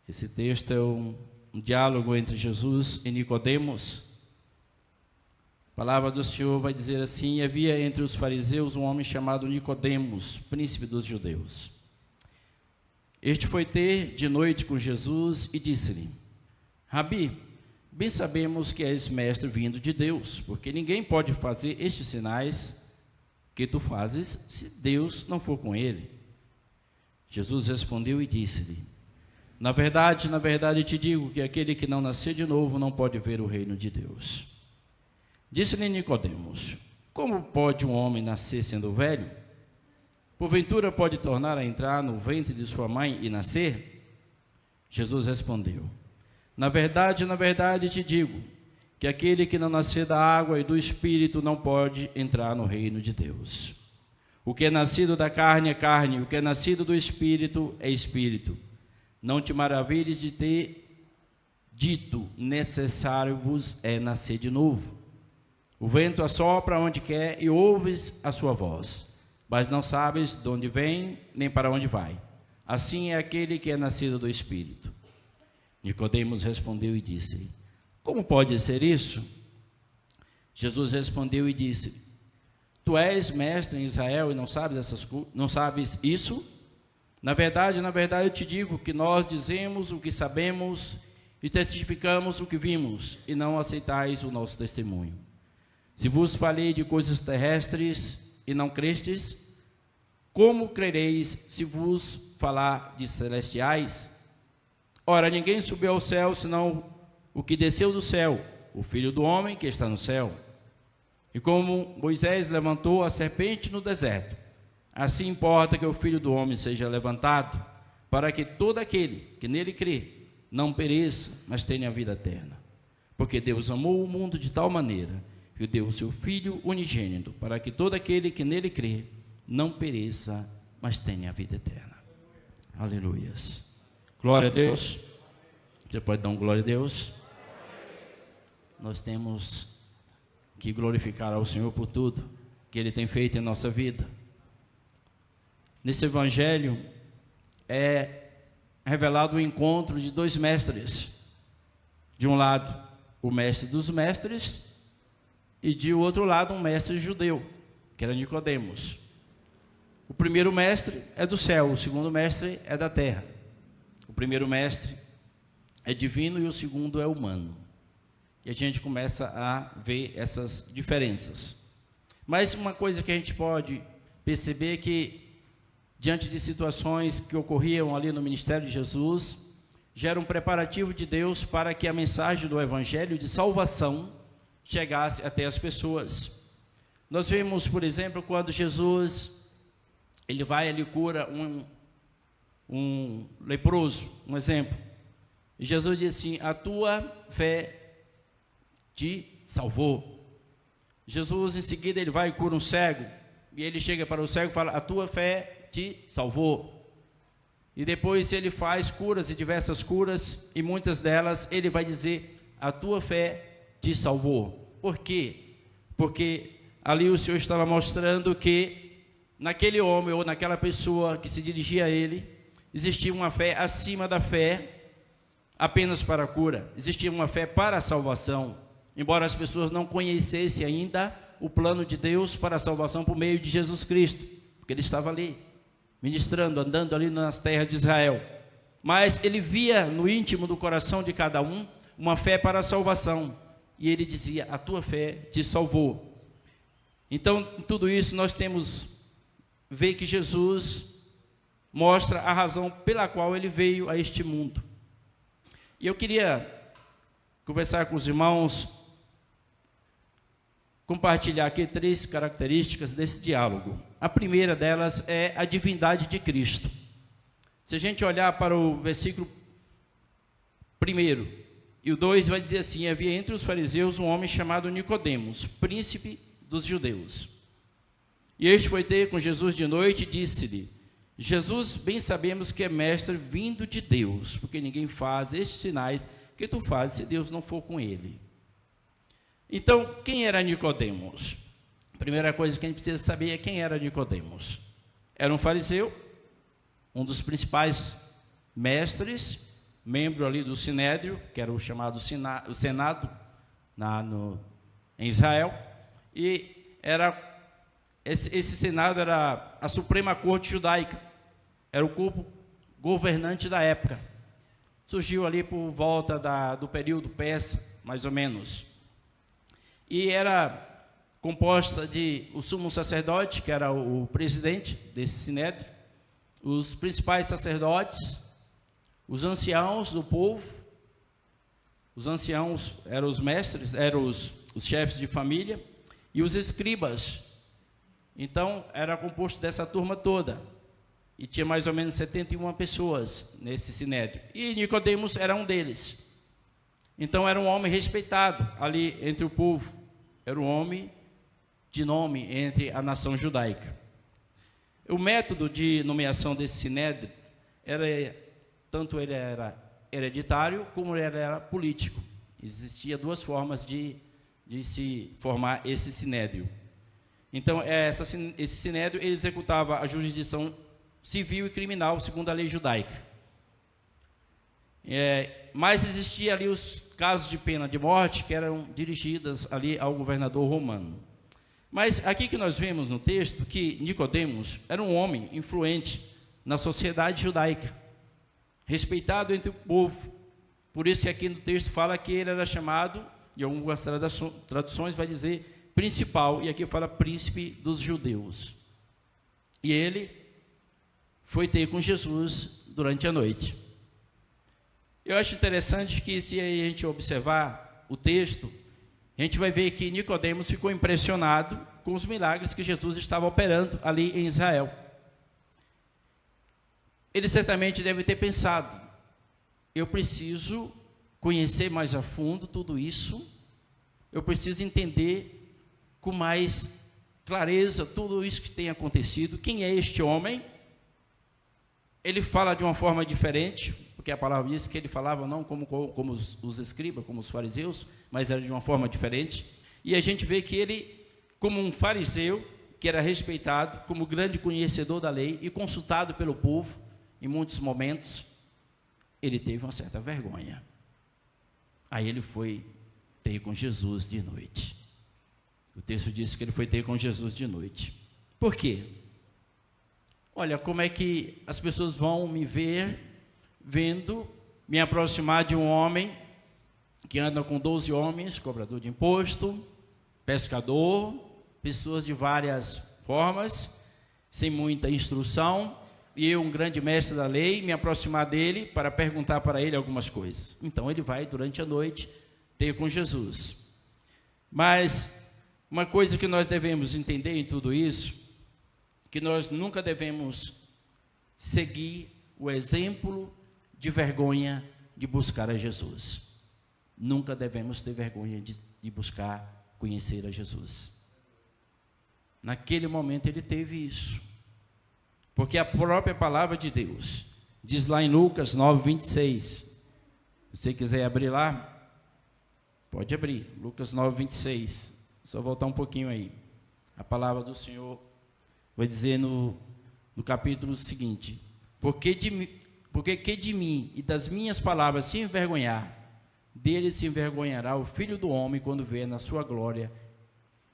Esse texto é um diálogo entre Jesus e Nicodemos. A palavra do Senhor vai dizer assim: havia entre os fariseus um homem chamado Nicodemos, príncipe dos judeus. Este foi ter de noite com Jesus e disse-lhe: Rabi, bem sabemos que és mestre vindo de Deus, porque ninguém pode fazer estes sinais que tu fazes se Deus não for com ele. Jesus respondeu e disse-lhe: na verdade te digo que aquele que não nascer de novo não pode ver o reino de Deus. Disse-lhe Nicodemos: como pode um homem nascer sendo velho? porventura pode tornar a entrar no ventre de sua mãe e nascer? Jesus respondeu: na verdade te digo, que aquele que não nascer da água e do Espírito não pode entrar no reino de Deus. O que é nascido da carne é carne, o que é nascido do Espírito é Espírito. Não te maravilhes de ter dito, necessário vos é nascer de novo. O vento assopra onde quer e ouves a sua voz, mas não sabes de onde vem nem para onde vai. Assim é aquele que é nascido do Espírito. Nicodemos respondeu e disse: como pode ser isso? Jesus respondeu e disse: tu és mestre em Israel e não sabes isso? Na verdade eu te digo que nós dizemos o que sabemos e testificamos o que vimos, e não aceitais o nosso testemunho. Se vos falei de coisas terrestres e não crestes, como crereis se vos falar de celestiais? Ora, ninguém subiu ao céu, senão o que desceu do céu, o Filho do homem que está no céu. E como Moisés levantou a serpente no deserto, assim importa que o Filho do homem seja levantado, para que todo aquele que nele crê não pereça, mas tenha a vida eterna. Porque Deus amou o mundo de tal maneira que deu o seu Filho unigênito, para que todo aquele que nele crê não pereça, mas tenha a vida eterna. Aleluias. Glória a Deus. Você pode dar um glória a Deus? Nós temos que glorificar ao Senhor por tudo que Ele tem feito em nossa vida. Nesse Evangelho é revelado o encontro de dois mestres. De um lado, o mestre dos mestres, e de outro lado, um mestre judeu, que era Nicodemos. O primeiro mestre é do céu, o segundo mestre é da terra. O primeiro mestre é divino e o segundo é humano. E a gente começa a ver essas diferenças. Mas uma coisa que a gente pode perceber é que, diante de situações que ocorriam ali no ministério de Jesus, já era um preparativo de Deus para que a mensagem do Evangelho de salvação chegasse até as pessoas. Nós vemos, por exemplo, quando Jesus, ele vai ali cura um leproso, um exemplo. E Jesus diz assim: a tua fé te salvou. Jesus em seguida ele vai e cura um cego, e ele chega para o cego e fala: a tua fé te salvou. E depois ele faz curas, e diversas curas, e muitas delas ele vai dizer: a tua fé te salvou. Por quê? Porque ali o Senhor estava mostrando que naquele homem ou naquela pessoa que se dirigia a ele, existia uma fé acima da fé apenas para a cura, existia uma fé para a salvação, embora as pessoas não conhecessem ainda o plano de Deus para a salvação por meio de Jesus Cristo, porque ele estava ali, ministrando, andando ali nas terras de Israel, mas ele via no íntimo do coração de cada um uma fé para a salvação, e ele dizia: a tua fé te salvou. Então, em tudo isso nós temos ver que Jesus mostra a razão pela qual ele veio a este mundo. E eu queria conversar com os irmãos, compartilhar aqui 3 características desse diálogo. A primeira delas é a divindade de Cristo. Se a gente olhar para o versículo 1 e o 2, vai dizer assim: havia entre os fariseus um homem chamado Nicodemos, príncipe dos judeus. E este foi ter com Jesus de noite e disse-lhe: Jesus, bem sabemos que é mestre vindo de Deus, porque ninguém faz estes sinais que tu fazes se Deus não for com ele. Então, quem era Nicodemos? A primeira coisa que a gente precisa saber é quem era Nicodemos. Era um fariseu, um dos principais mestres, membro ali do Sinédrio, que era o chamado Senado em Israel, e esse Senado era a Suprema Corte Judaica, era o corpo governante da época. Surgiu ali por volta do período persa, mais ou menos. E era composta de o sumo sacerdote, que era o presidente desse Sinédrio, os principais sacerdotes, os anciãos do povo. Os anciãos eram os mestres, eram os chefes de família, e os escribas, Então, era composto dessa turma toda. E tinha mais ou menos 71 pessoas nesse sinédrio. E Nicodemos era um deles. Então, era um homem respeitado ali entre o povo. Era um homem de nome entre a nação judaica. O método de nomeação desse sinédrio tanto ele era hereditário como ele era político. Existia duas formas de se formar esse sinédrio. Então, esse sinédrio ele executava a jurisdição civil e criminal segundo a lei judaica. Mas existia ali os casos de pena de morte que eram dirigidas ali ao governador romano. Mas aqui que nós vemos no texto que Nicodemos era um homem influente na sociedade judaica, respeitado entre o povo. Por isso que aqui no texto fala que ele era chamado, em algumas traduções vai dizer principal, e aqui fala príncipe dos judeus. E ele foi ter com Jesus durante a noite. Eu acho interessante que, se a gente observar o texto, a gente vai ver que Nicodemos ficou impressionado com os milagres que Jesus estava operando ali em Israel. Ele certamente deve ter pensado: eu preciso conhecer mais a fundo tudo isso, eu preciso entender com mais clareza tudo isso que tem acontecido. Quem é este homem? Ele fala de uma forma diferente, porque a palavra diz que ele falava não como os escribas, como os fariseus, mas era de uma forma diferente. E a gente vê que ele, como um fariseu, que era respeitado, como grande conhecedor da lei e consultado pelo povo, em muitos momentos, ele teve uma certa vergonha. Aí ele foi ter com Jesus de noite. O texto diz que ele foi ter com Jesus de noite. Por quê? Olha, como é que as pessoas vão me ver, me aproximar de um homem que anda com 12 homens, cobrador de imposto, pescador, pessoas de várias formas, sem muita instrução, e eu, um grande mestre da lei, me aproximar dele para perguntar para ele algumas coisas. Então ele vai durante a noite ter com Jesus. Mas uma coisa que nós devemos entender em tudo isso, que nós nunca devemos seguir o exemplo de vergonha de buscar a Jesus. Nunca devemos ter vergonha de buscar conhecer a Jesus. Naquele momento ele teve isso. Porque a própria palavra de Deus diz lá em Lucas 9:26. Se você quiser abrir lá, pode abrir. Lucas 9:26. Só voltar um pouquinho aí. A palavra do Senhor vai dizer no capítulo seguinte: porque que de mim e das minhas palavras se envergonhar, dele se envergonhará o Filho do Homem quando vier na sua glória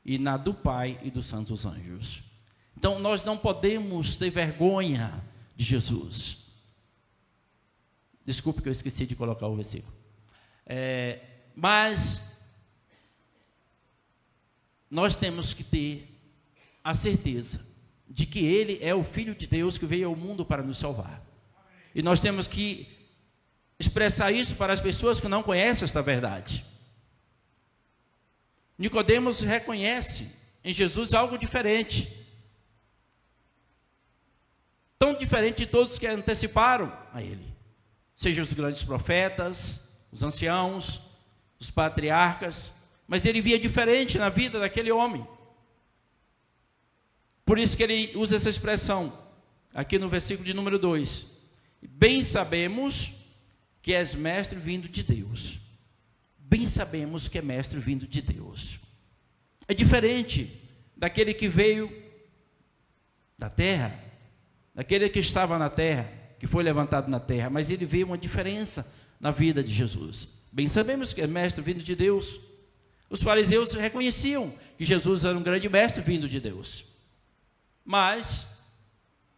e na do Pai e dos santos anjos. Então nós não podemos ter vergonha de Jesus. Desculpe que eu esqueci de colocar o versículo. Mas nós temos que ter a certeza de que Ele é o Filho de Deus que veio ao mundo para nos salvar. E nós temos que expressar isso para as pessoas que não conhecem esta verdade. Nicodemos reconhece em Jesus algo diferente. Tão diferente de todos que anteciparam a Ele. Sejam os grandes profetas, os anciãos, os patriarcas. Mas ele via diferente na vida daquele homem. Por isso que ele usa essa expressão, aqui no versículo de número 2. Bem sabemos que és mestre vindo de Deus. Bem sabemos que é mestre vindo de Deus. É diferente daquele que veio da terra, daquele que estava na terra, que foi levantado na terra, mas ele vê uma diferença na vida de Jesus. Bem sabemos que é mestre vindo de Deus. Os fariseus reconheciam que Jesus era um grande mestre vindo de Deus, mas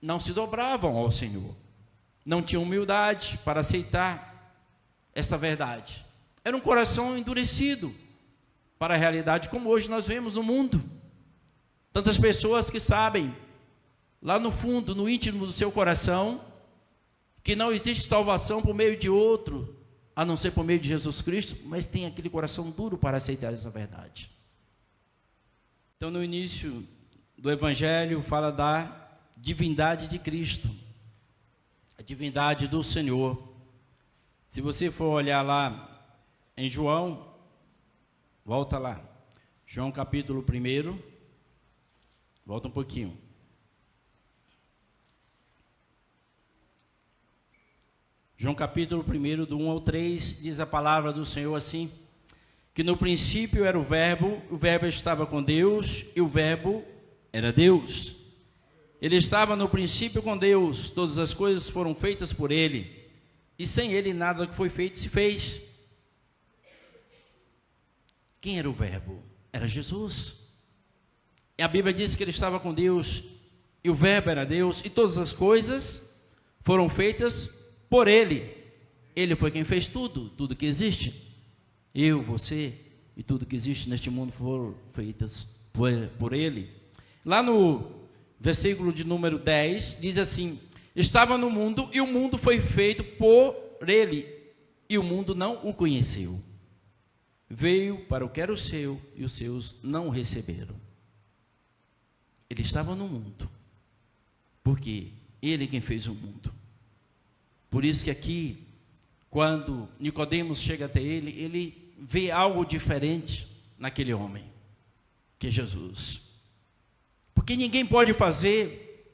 não se dobravam ao Senhor, não tinham humildade para aceitar essa verdade. Era um coração endurecido para a realidade, como hoje nós vemos no mundo. Tantas pessoas que sabem, lá no fundo, no íntimo do seu coração, que não existe salvação por meio de outro, a não ser por meio de Jesus Cristo, mas tem aquele coração duro para aceitar essa verdade. Então, no início do Evangelho fala da divindade de Cristo, a divindade do Senhor. Se você for olhar lá em João, volta lá, João capítulo 1, volta um pouquinho. João capítulo 1, do 1 ao 3, diz a palavra do Senhor assim: que no princípio era o Verbo estava com Deus, e o Verbo era Deus. Ele estava no princípio com Deus, todas as coisas foram feitas por Ele, e sem Ele nada que foi feito se fez. Quem era o Verbo? Era Jesus. E a Bíblia diz que Ele estava com Deus, e o Verbo era Deus, e todas as coisas foram feitas por Ele. Ele foi quem fez tudo, tudo que existe. Eu, você e tudo que existe neste mundo foram feitas por Ele. Lá no versículo de número 10, diz assim: estava no mundo, e o mundo foi feito por Ele, e o mundo não o conheceu. Veio para o que era o seu, e os seus não o receberam. Ele estava no mundo, porque Ele é quem fez o mundo. Por isso que aqui, quando Nicodemos chega até ele, ele vê algo diferente naquele homem, que é Jesus. Porque ninguém pode fazer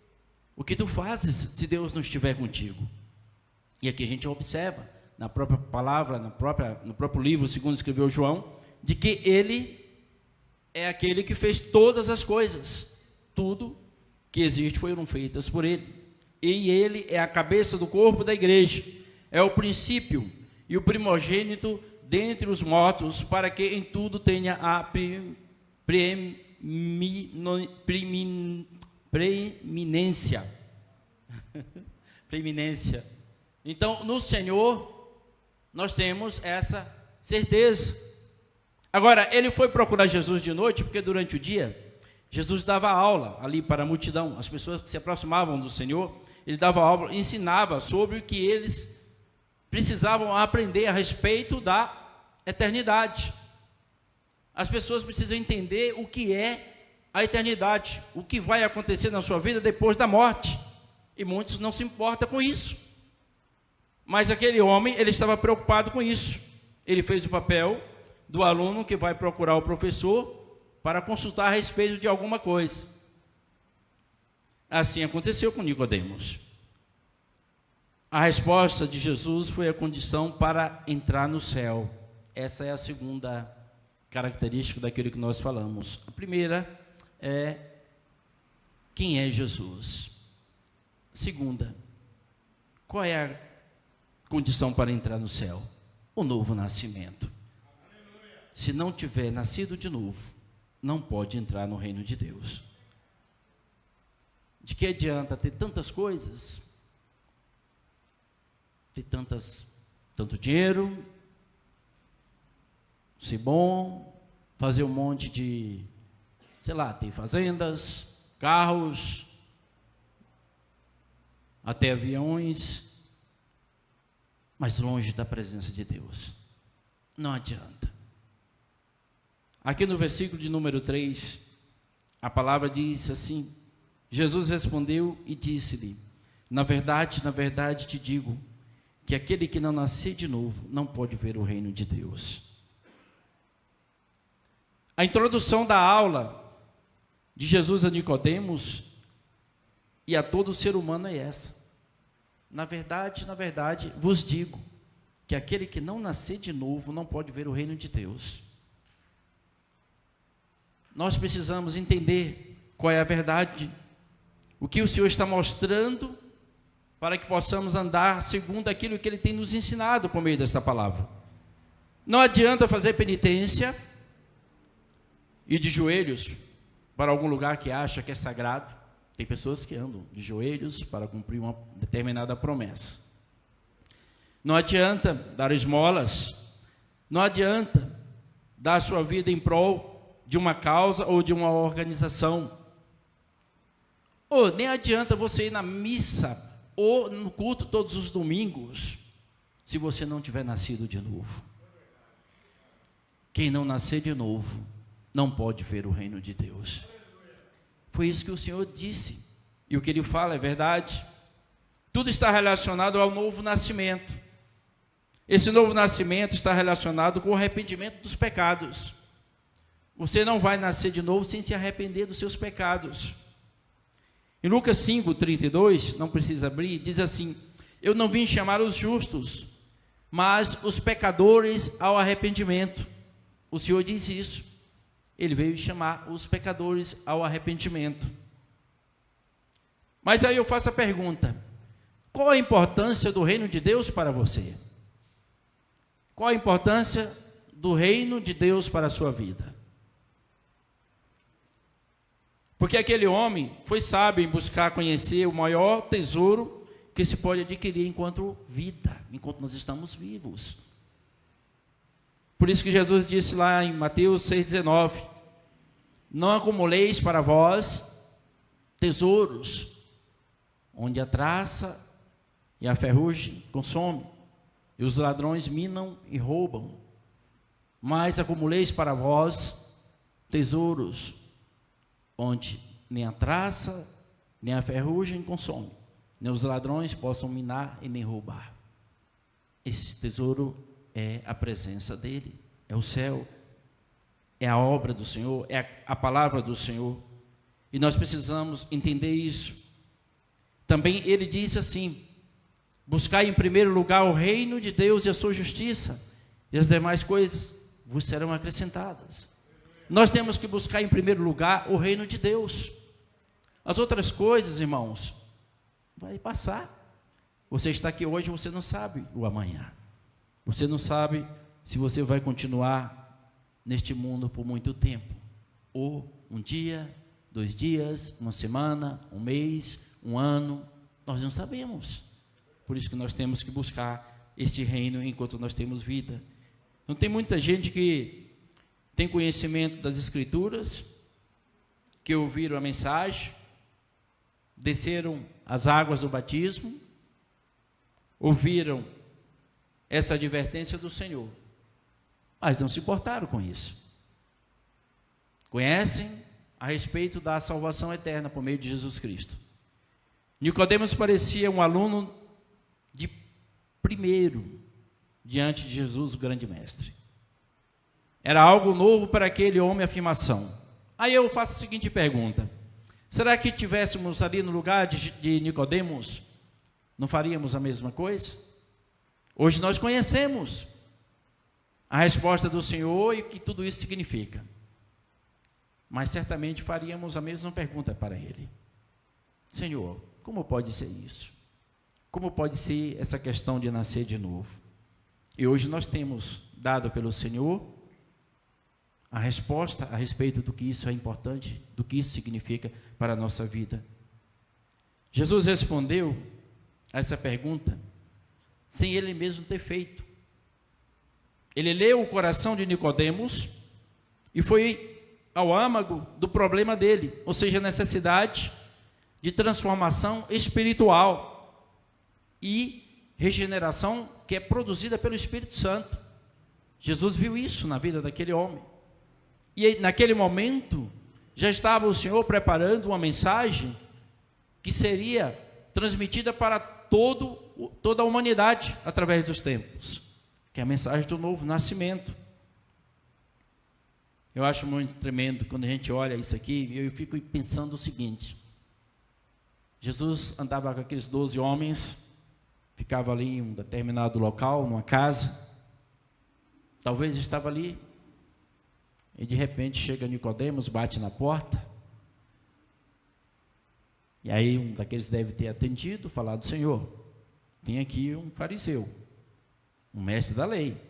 o que tu fazes se Deus não estiver contigo. E aqui a gente observa, na própria palavra, no próprio livro, segundo escreveu João, de que Ele é aquele que fez todas as coisas. Tudo que existe foram feitas por Ele. E Ele é a cabeça do corpo da igreja, é o princípio e o primogênito dentre os mortos, para que em tudo tenha a preeminência. Preeminência. Então, no Senhor, nós temos essa certeza. Agora, ele foi procurar Jesus de noite, porque durante o dia, Jesus dava aula ali para a multidão, as pessoas que se aproximavam do Senhor. Ele dava aula, ensinava sobre o que eles precisavam aprender a respeito da eternidade. As pessoas precisam entender o que é a eternidade, o que vai acontecer na sua vida depois da morte. E muitos não se importam com isso. Mas aquele homem, ele estava preocupado com isso. Ele fez o papel do aluno que vai procurar o professor para consultar a respeito de alguma coisa. Assim aconteceu com Nicodemos. A resposta de Jesus foi a condição para entrar no céu. Essa é a segunda característica daquilo que nós falamos. A primeira é: quem é Jesus? Segunda, qual é a condição para entrar no céu? O novo nascimento. Se não tiver nascido de novo, não pode entrar no reino de Deus. De que adianta ter tantas coisas, ter tanto dinheiro, ser bom, fazer um monte de, ter fazendas, carros, até aviões, mas longe da presença de Deus? Não adianta. Aqui no versículo de número 3, a palavra diz assim: Jesus respondeu e disse-lhe: na verdade te digo, que aquele que não nascer de novo, não pode ver o reino de Deus. A introdução da aula de Jesus a Nicodemos e a todo ser humano é essa: na verdade, vos digo, que aquele que não nascer de novo, não pode ver o reino de Deus. Nós precisamos entender qual é a verdade, o que o Senhor está mostrando, para que possamos andar segundo aquilo que Ele tem nos ensinado por meio desta palavra. Não adianta fazer penitência, ir de joelhos para algum lugar que acha que é sagrado. Tem pessoas que andam de joelhos para cumprir uma determinada promessa. Não adianta dar esmolas, não adianta dar a sua vida em prol de uma causa ou de uma organização. Ou nem adianta você ir na missa ou no culto todos os domingos, se você não tiver nascido de novo. Quem não nascer de novo, não pode ver o reino de Deus. Foi isso que o Senhor disse. E o que Ele fala é verdade. Tudo está relacionado ao novo nascimento. Esse novo nascimento está relacionado com o arrependimento dos pecados. Você não vai nascer de novo sem se arrepender dos seus pecados. Em Lucas 5:32, não precisa abrir, diz assim: eu não vim chamar os justos, mas os pecadores ao arrependimento. O Senhor diz isso. Ele veio chamar os pecadores ao arrependimento. Mas aí eu faço a pergunta: qual a importância do reino de Deus para você? Qual a importância do reino de Deus para a sua vida? Porque aquele homem foi sábio em buscar conhecer o maior tesouro que se pode adquirir enquanto vida, enquanto nós estamos vivos. Por isso que Jesus disse lá em Mateus 6,19: não acumuleis para vós tesouros, onde a traça e a ferrugem consome, e os ladrões minam e roubam, mas acumuleis para vós tesouros, onde nem a traça, nem a ferrugem consome, nem os ladrões possam minar e nem roubar. Esse tesouro é a presença dele, é o céu, é a obra do Senhor, é a palavra do Senhor, e nós precisamos entender isso. Também ele disse assim: buscai em primeiro lugar o reino de Deus e a sua justiça, e as demais coisas vos serão acrescentadas. Nós temos que buscar em primeiro lugar o reino de Deus. As outras coisas, irmãos, vai passar. Você está aqui hoje, você não sabe o amanhã. Você não sabe se você vai continuar neste mundo por muito tempo. Ou um dia, 2 dias, uma semana, um mês, um ano. Nós não sabemos. Por isso que nós temos que buscar este reino enquanto nós temos vida. Não tem muita gente que tem conhecimento das Escrituras, que ouviram a mensagem, desceram as águas do batismo, ouviram essa advertência do Senhor, mas não se importaram com isso. Conhecem a respeito da salvação eterna por meio de Jesus Cristo. Nicodemos parecia um aluno de primeiro diante de Jesus, o grande mestre. Era algo novo para aquele homem, a afirmação. Aí eu faço a seguinte pergunta: será que tivéssemos ali no lugar de Nicodemos, não faríamos a mesma coisa? Hoje nós conhecemos a resposta do Senhor e o que tudo isso significa, mas certamente faríamos a mesma pergunta para Ele: Senhor, como pode ser isso? Como pode ser essa questão de nascer de novo? E hoje nós temos dado pelo Senhor a resposta a respeito do que isso é importante, do que isso significa para a nossa vida. Jesus respondeu a essa pergunta sem ele mesmo ter feito. Ele leu o coração de Nicodemos e foi ao âmago do problema dele, ou seja, a necessidade de transformação espiritual e regeneração que é produzida pelo Espírito Santo. Jesus viu isso na vida daquele homem. E naquele momento, já estava o Senhor preparando uma mensagem que seria transmitida para toda a humanidade através dos tempos, que é a mensagem do novo nascimento. Eu acho muito tremendo quando a gente olha isso aqui, eu fico pensando o seguinte: Jesus andava com aqueles 12 homens, ficava ali em um determinado local, numa casa, talvez estava ali, e de repente chega Nicodemos, bate na porta, e aí um daqueles deve ter atendido, falado: Senhor, tem aqui um fariseu, um mestre da lei.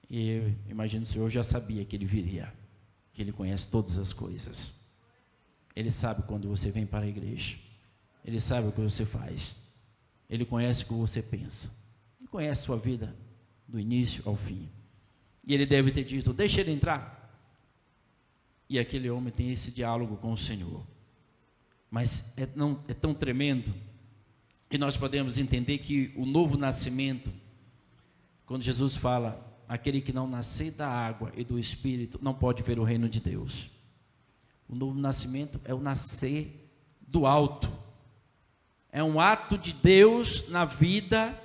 E eu imagino que o Senhor já sabia que ele viria, que ele conhece todas as coisas. Ele sabe quando você vem para a igreja, ele sabe o que você faz, ele conhece o que você pensa, ele conhece a sua vida do início ao fim. E ele deve ter dito: deixa ele entrar. E aquele homem tem esse diálogo com o Senhor. Mas é tão tremendo que nós podemos entender que o novo nascimento, quando Jesus fala: aquele que não nascer da água e do Espírito não pode ver o reino de Deus. O novo nascimento é o nascer do alto. É um ato de Deus na vida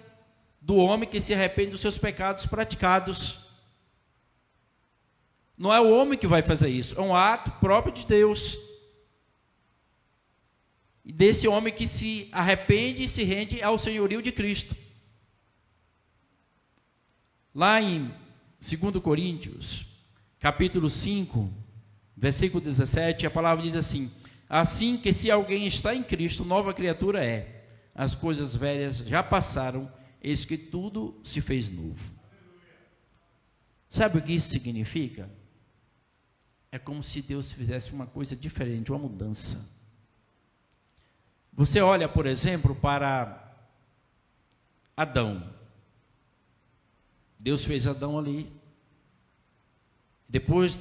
do homem que se arrepende dos seus pecados praticados. Não é o homem que vai fazer isso, é um ato próprio de Deus. E desse homem que se arrepende e se rende ao senhorio de Cristo. Lá em 2 Coríntios, capítulo 5, versículo 17, a palavra diz assim: assim que se alguém está em Cristo, nova criatura é. As coisas velhas já passaram, eis que tudo se fez novo. Sabe o que isso significa? É como se Deus fizesse uma coisa diferente, uma mudança. Você olha, por exemplo, para Adão. Deus fez Adão ali. Depois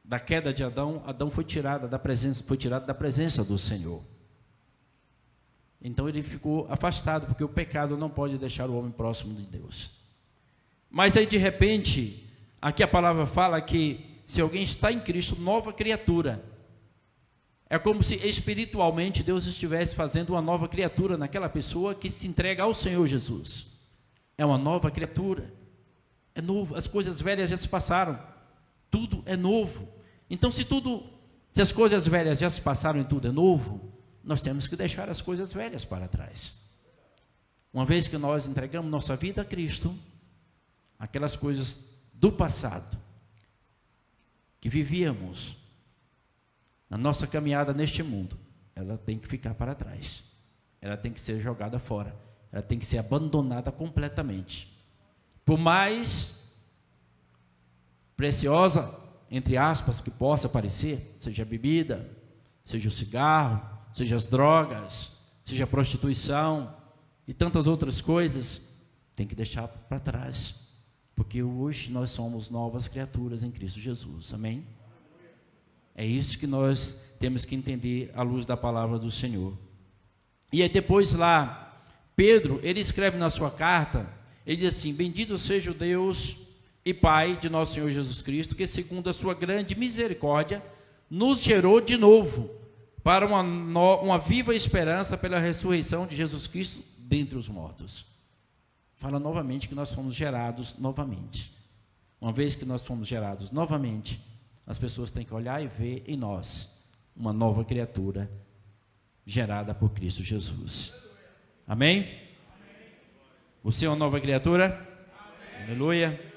da queda de Adão, Adão foi tirado da presença do Senhor. Então ele ficou afastado, porque o pecado não pode deixar o homem próximo de Deus. Mas aí de repente, aqui a palavra fala que se alguém está em Cristo, nova criatura. É como se espiritualmente Deus estivesse fazendo uma nova criatura naquela pessoa que se entrega ao Senhor Jesus. É uma nova criatura. É novo, as coisas velhas já se passaram. Tudo é novo. Então se as coisas velhas já se passaram e tudo é novo, nós temos que deixar as coisas velhas para trás. Uma vez que nós entregamos nossa vida a Cristo, aquelas coisas do passado, que vivíamos na nossa caminhada neste mundo, ela tem que ficar para trás. Ela tem que ser jogada fora. Ela tem que ser abandonada completamente. Por mais preciosa, entre aspas, que possa parecer, seja a bebida, seja o cigarro, seja as drogas, seja a prostituição e tantas outras coisas, tem que deixar para trás, porque hoje nós somos novas criaturas em Cristo Jesus, amém? É isso que nós temos que entender à luz da palavra do Senhor. E aí depois lá, Pedro, ele escreve na sua carta, ele diz assim: bendito seja o Deus e Pai de nosso Senhor Jesus Cristo, que segundo a sua grande misericórdia, nos gerou de novo, para uma viva esperança pela ressurreição de Jesus Cristo dentre os mortos. Fala novamente que nós fomos gerados novamente. Uma vez que nós fomos gerados novamente, as pessoas têm que olhar e ver em nós uma nova criatura gerada por Cristo Jesus. Amém? Você é uma nova criatura? Amém. Aleluia.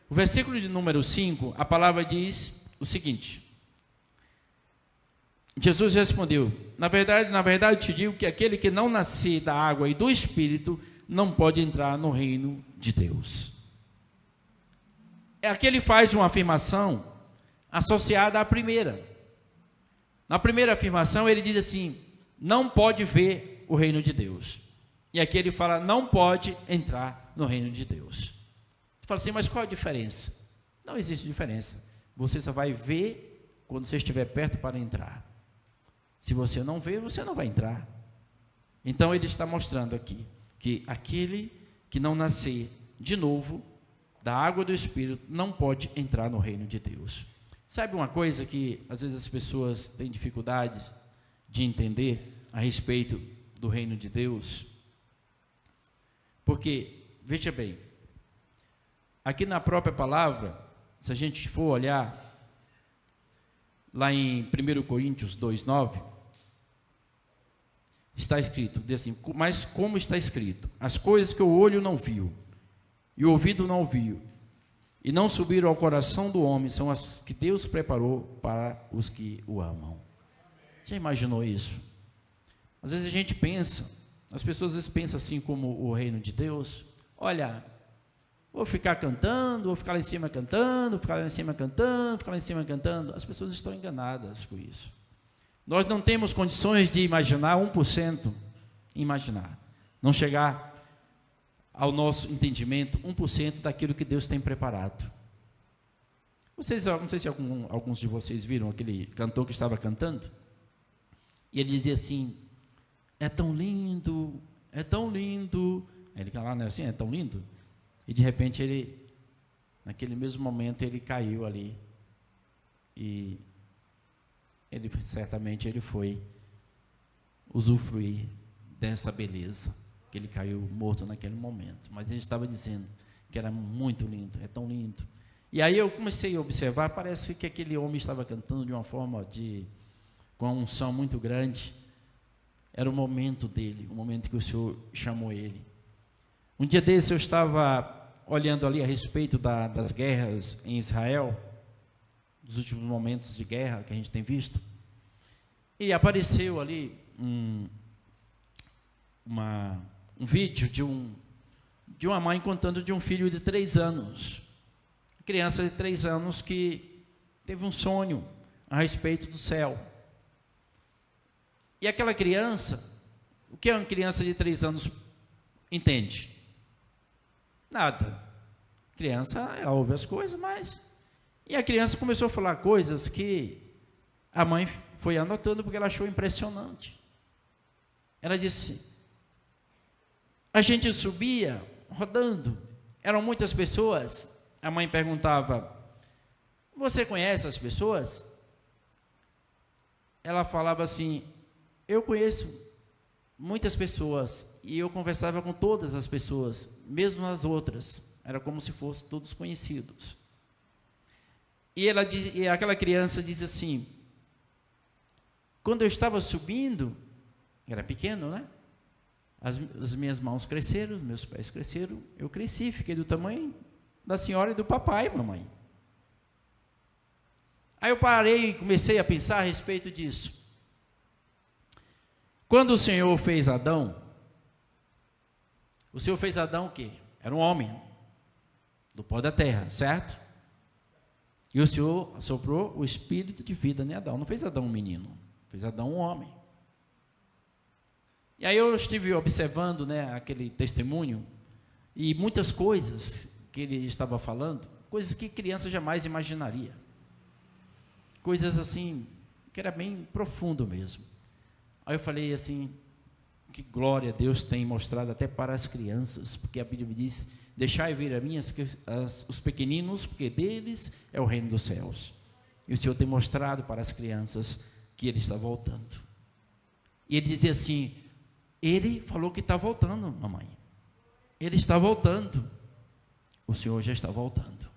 O versículo de número 5, a palavra diz o seguinte: Jesus respondeu: na verdade te digo que aquele que não nascer da água e do Espírito não pode entrar no reino de Deus. Aqui ele faz uma afirmação associada à primeira. Na primeira afirmação ele diz assim: não pode ver o reino de Deus. E aqui ele fala: não pode entrar no reino de Deus. Você fala assim: mas qual a diferença? Não existe diferença. Você só vai ver quando você estiver perto para entrar. Se você não vê, você não vai entrar. Então ele está mostrando aqui que aquele que não nascer de novo da água do Espírito não pode entrar no reino de Deus. Sabe uma coisa que às vezes as pessoas têm dificuldades de entender a respeito do reino de Deus? Porque, veja bem, aqui na própria palavra, se a gente for olhar lá em 1 Coríntios 2:9, está escrito, diz assim: mas como está escrito, as coisas que o olho não viu, e o ouvido não ouviu, e não subiram ao coração do homem, são as que Deus preparou para os que o amam. Já imaginou isso? Às vezes a gente pensa, as pessoas às vezes pensam assim como o reino de Deus: olha, vou ficar cantando, vou ficar lá em cima cantando, vou ficar lá em cima cantando, ficar lá em cima cantando. As pessoas estão enganadas com isso. Nós não temos condições de imaginar 1%, não chegar ao nosso entendimento 1% daquilo que Deus tem preparado. Não sei se alguns de vocês viram aquele cantor que estava cantando, e ele dizia assim: é tão lindo, é tão lindo. Ele lá, né, assim, é tão lindo. E de repente naquele mesmo momento ele caiu ali e certamente ele foi usufruir dessa beleza, que ele caiu morto naquele momento. Mas ele estava dizendo que era muito lindo, é tão lindo. E aí eu comecei a observar, parece que aquele homem estava cantando de uma forma com uma unção muito grande. Era o momento dele, o momento que o Senhor chamou ele. Um dia desse eu estava olhando ali a respeito das guerras em Israel, dos últimos momentos de guerra que a gente tem visto, e apareceu ali um vídeo de uma mãe contando de um filho de 3 anos, criança de 3 anos que teve um sonho a respeito do céu. E aquela criança, o que uma criança de 3 anos entende? Nada. A criança, ela ouve as coisas, mas... E a criança começou a falar coisas que a mãe foi anotando porque ela achou impressionante. Ela disse: a gente subia rodando, eram muitas pessoas. A mãe perguntava: você conhece as pessoas? Ela falava assim: eu conheço muitas pessoas, e eu conversava com todas as pessoas, mesmo as outras, era como se fossem todos conhecidos. E aquela criança diz assim: quando eu estava subindo, era pequeno, né? As minhas mãos cresceram, meus pés cresceram, eu cresci, fiquei do tamanho da senhora e do papai, mamãe. Aí eu parei e comecei a pensar a respeito disso. Quando o Senhor fez Adão, o Senhor fez Adão o quê? Era um homem, do pó da terra, certo? E o Senhor soprou o espírito de vida em Adão. Não fez Adão um menino, fez Adão um homem. E aí eu estive observando, né, aquele testemunho, e muitas coisas que ele estava falando, coisas que criança jamais imaginaria. Coisas assim, que era bem profundo mesmo. Aí eu falei assim, que glória Deus tem mostrado até para as crianças, porque a Bíblia diz: deixai vir a mim os pequeninos, porque deles é o reino dos céus. E o Senhor tem mostrado para as crianças que Ele está voltando. E Ele dizia assim: Ele falou que está voltando, mamãe. Ele está voltando. O Senhor já está voltando.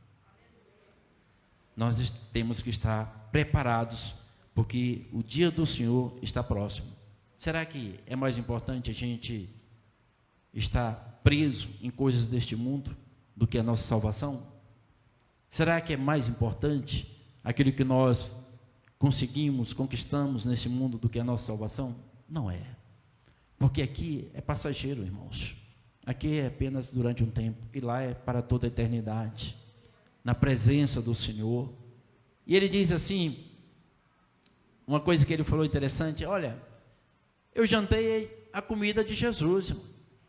Nós temos que estar preparados, porque o dia do Senhor está próximo. Será que é mais importante a gente estar preso em coisas deste mundo do que a nossa salvação? Será que é mais importante aquilo que nós conseguimos, conquistamos nesse mundo do que a nossa salvação? Não é. Porque aqui é passageiro, irmãos. Aqui é apenas durante um tempo, e lá é para toda a eternidade, na presença do Senhor. E ele diz assim, uma coisa que ele falou interessante: olha, eu jantei a comida de Jesus.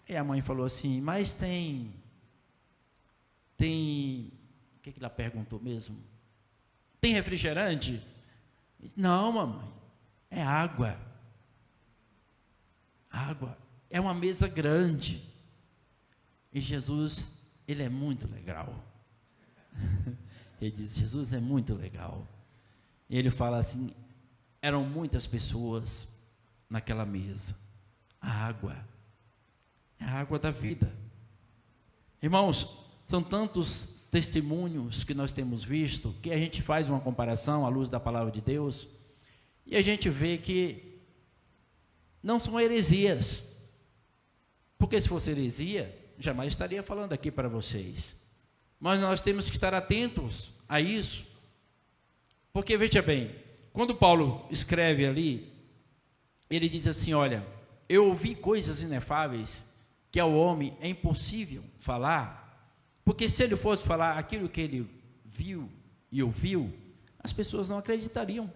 E a mãe falou assim: mas tem, o que ela perguntou mesmo? Tem refrigerante? Não, mamãe, é água. Água, é uma mesa grande. E Jesus, Ele é muito legal. Ele diz: Jesus é muito legal. E ele fala assim: eram muitas pessoas naquela mesa. A água é a água da vida. Irmãos, são tantos testemunhos que nós temos visto, que a gente faz uma comparação à luz da palavra de Deus, e a gente vê que não são heresias, porque se fosse heresia, jamais estaria falando aqui para vocês. Mas nós temos que estar atentos a isso, porque veja bem, quando Paulo escreve ali, ele diz assim: olha, eu ouvi coisas inefáveis que ao homem é impossível falar, porque se ele fosse falar aquilo que ele viu e ouviu, as pessoas não acreditariam.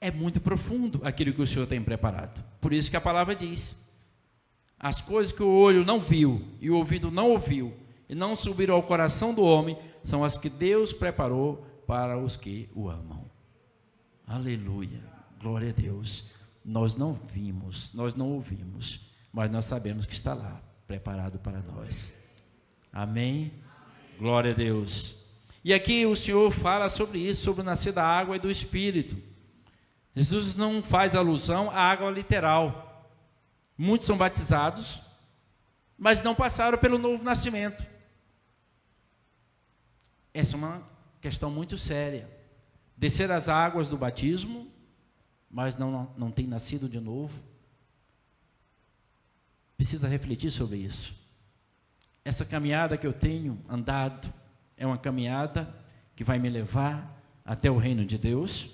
É muito profundo aquilo que o Senhor tem preparado. Por isso que a palavra diz: as coisas que o olho não viu e o ouvido não ouviu e não subiram ao coração do homem, são as que Deus preparou para os que o amam. Aleluia, glória a Deus. Nós não vimos, nós não ouvimos, mas nós sabemos que está lá, preparado para nós. Amém? Glória a Deus. E aqui o Senhor fala sobre isso, sobre o nascer da água e do Espírito. Jesus não faz alusão à água literal. Muitos são batizados, mas não passaram pelo novo nascimento. Essa é uma questão muito séria. Descer as águas do batismo, mas não tem nascido de novo. Precisa refletir sobre isso. Essa caminhada que eu tenho andado é uma caminhada que vai me levar até o reino de Deus.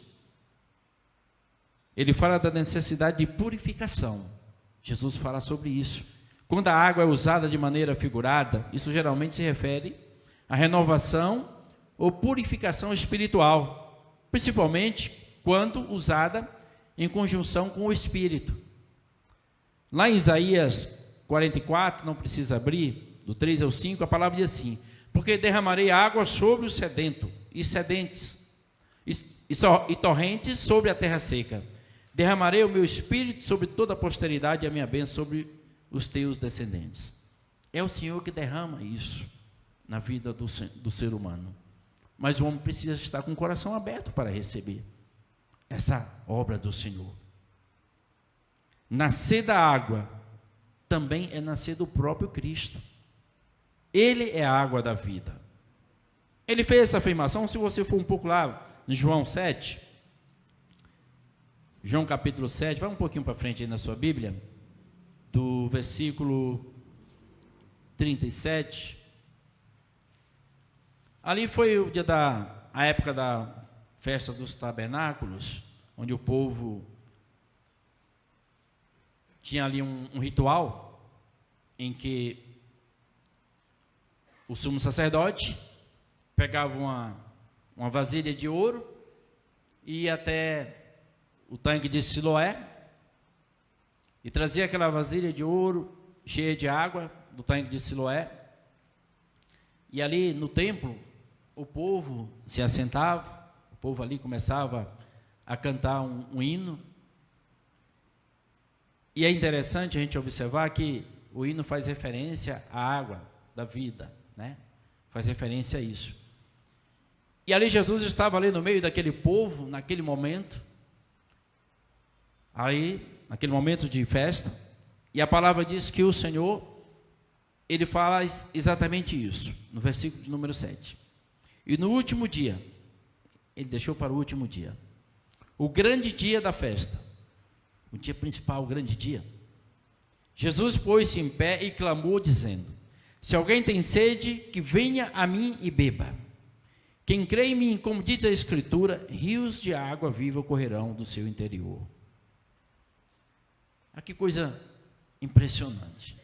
Ele fala da necessidade de purificação. Jesus fala sobre isso. Quando a água é usada de maneira figurada, isso geralmente se refere à renovação ou purificação espiritual, principalmente quando usada em conjunção com o Espírito. Lá em Isaías 44, não precisa abrir, do 3 ao 5, a palavra diz assim: porque derramarei água sobre o sedento, e sedentes, e torrentes sobre a terra seca. Derramarei o meu espírito sobre toda a posteridade e a minha bênção sobre os teus descendentes. É o Senhor que derrama isso na vida do ser humano. Mas o homem precisa estar com o coração aberto para receber essa obra do Senhor. Nascer da água também é nascer do próprio Cristo. Ele é a água da vida. Ele fez essa afirmação, se você for um pouco lá, em João 7, João capítulo 7, vai um pouquinho para frente aí na sua Bíblia, do versículo 37. Ali foi o dia a época da festa dos tabernáculos, onde o povo tinha ali um ritual em que o sumo sacerdote pegava uma vasilha de ouro e ia até o tanque de Siloé e trazia aquela vasilha de ouro cheia de água do tanque de Siloé. E ali no templo, o povo se assentava, o povo ali começava a cantar um hino. E é interessante a gente observar que o hino faz referência à água da vida, né? Faz referência a isso. E ali Jesus estava ali no meio daquele povo, naquele momento, aí, naquele momento de festa, e a palavra diz que o Senhor, ele fala exatamente isso, no versículo de número 7. E no último dia, ele deixou para o último dia, o grande dia da festa, o dia principal, o grande dia, Jesus pôs-se em pé e clamou dizendo: se alguém tem sede, que venha a mim e beba. Quem crê em mim, como diz a Escritura, rios de água viva correrão do seu interior. Ah, que coisa impressionante.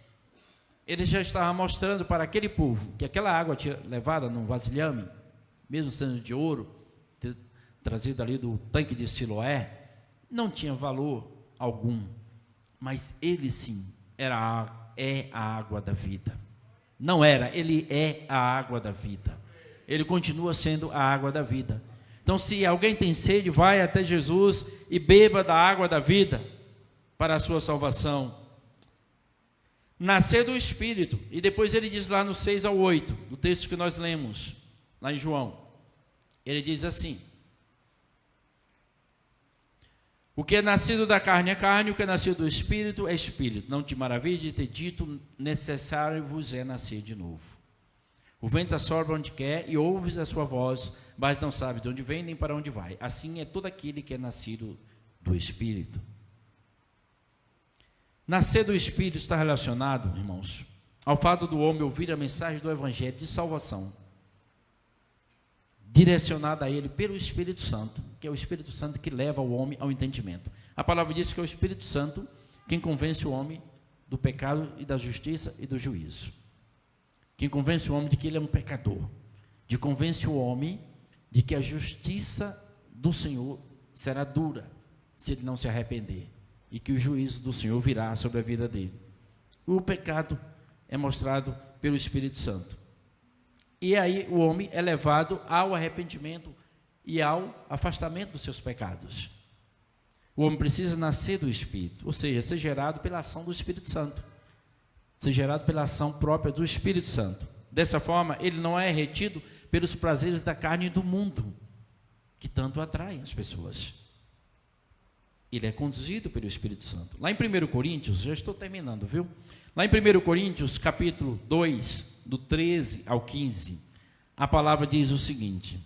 Ele já estava mostrando para aquele povo que aquela água tinha levada num vasilhame, mesmo sendo de ouro, trazido ali do tanque de Siloé, não tinha valor algum, mas ele sim é a água da vida. Não era, ele é a água da vida. Ele continua sendo a água da vida. Então, se alguém tem sede, vai até Jesus e beba da água da vida para a sua salvação. Nascer do Espírito. E depois ele diz lá no 6 ao 8, do texto que nós lemos, lá em João. Ele diz assim: o que é nascido da carne é carne, o que é nascido do Espírito é Espírito. Não te maravilhes de ter dito, necessário vos é nascer de novo. O vento assopra onde quer e ouves a sua voz, mas não sabes de onde vem nem para onde vai. Assim é todo aquele que é nascido do Espírito. Nascer do Espírito está relacionado, irmãos, ao fato do homem ouvir a mensagem do Evangelho de salvação, direcionada a ele pelo Espírito Santo, que é o Espírito Santo que leva o homem ao entendimento. A palavra diz que é o Espírito Santo quem convence o homem do pecado e da justiça e do juízo. Quem convence o homem de que ele é um pecador, de convence o homem de que a justiça do Senhor será dura se ele não se arrepender, e que o juízo do Senhor virá sobre a vida dele. O pecado é mostrado pelo Espírito Santo. E aí o homem é levado ao arrependimento e ao afastamento dos seus pecados. O homem precisa nascer do Espírito, ou seja, ser gerado pela ação do Espírito Santo, ser gerado pela ação própria do Espírito Santo. Dessa forma, ele não é retido pelos prazeres da carne e do mundo, que tanto atraem as pessoas. Ele é conduzido pelo Espírito Santo. Lá em 1 Coríntios, já estou terminando, viu? Lá em 1 Coríntios, capítulo 2, do 13 ao 15, a palavra diz o seguinte: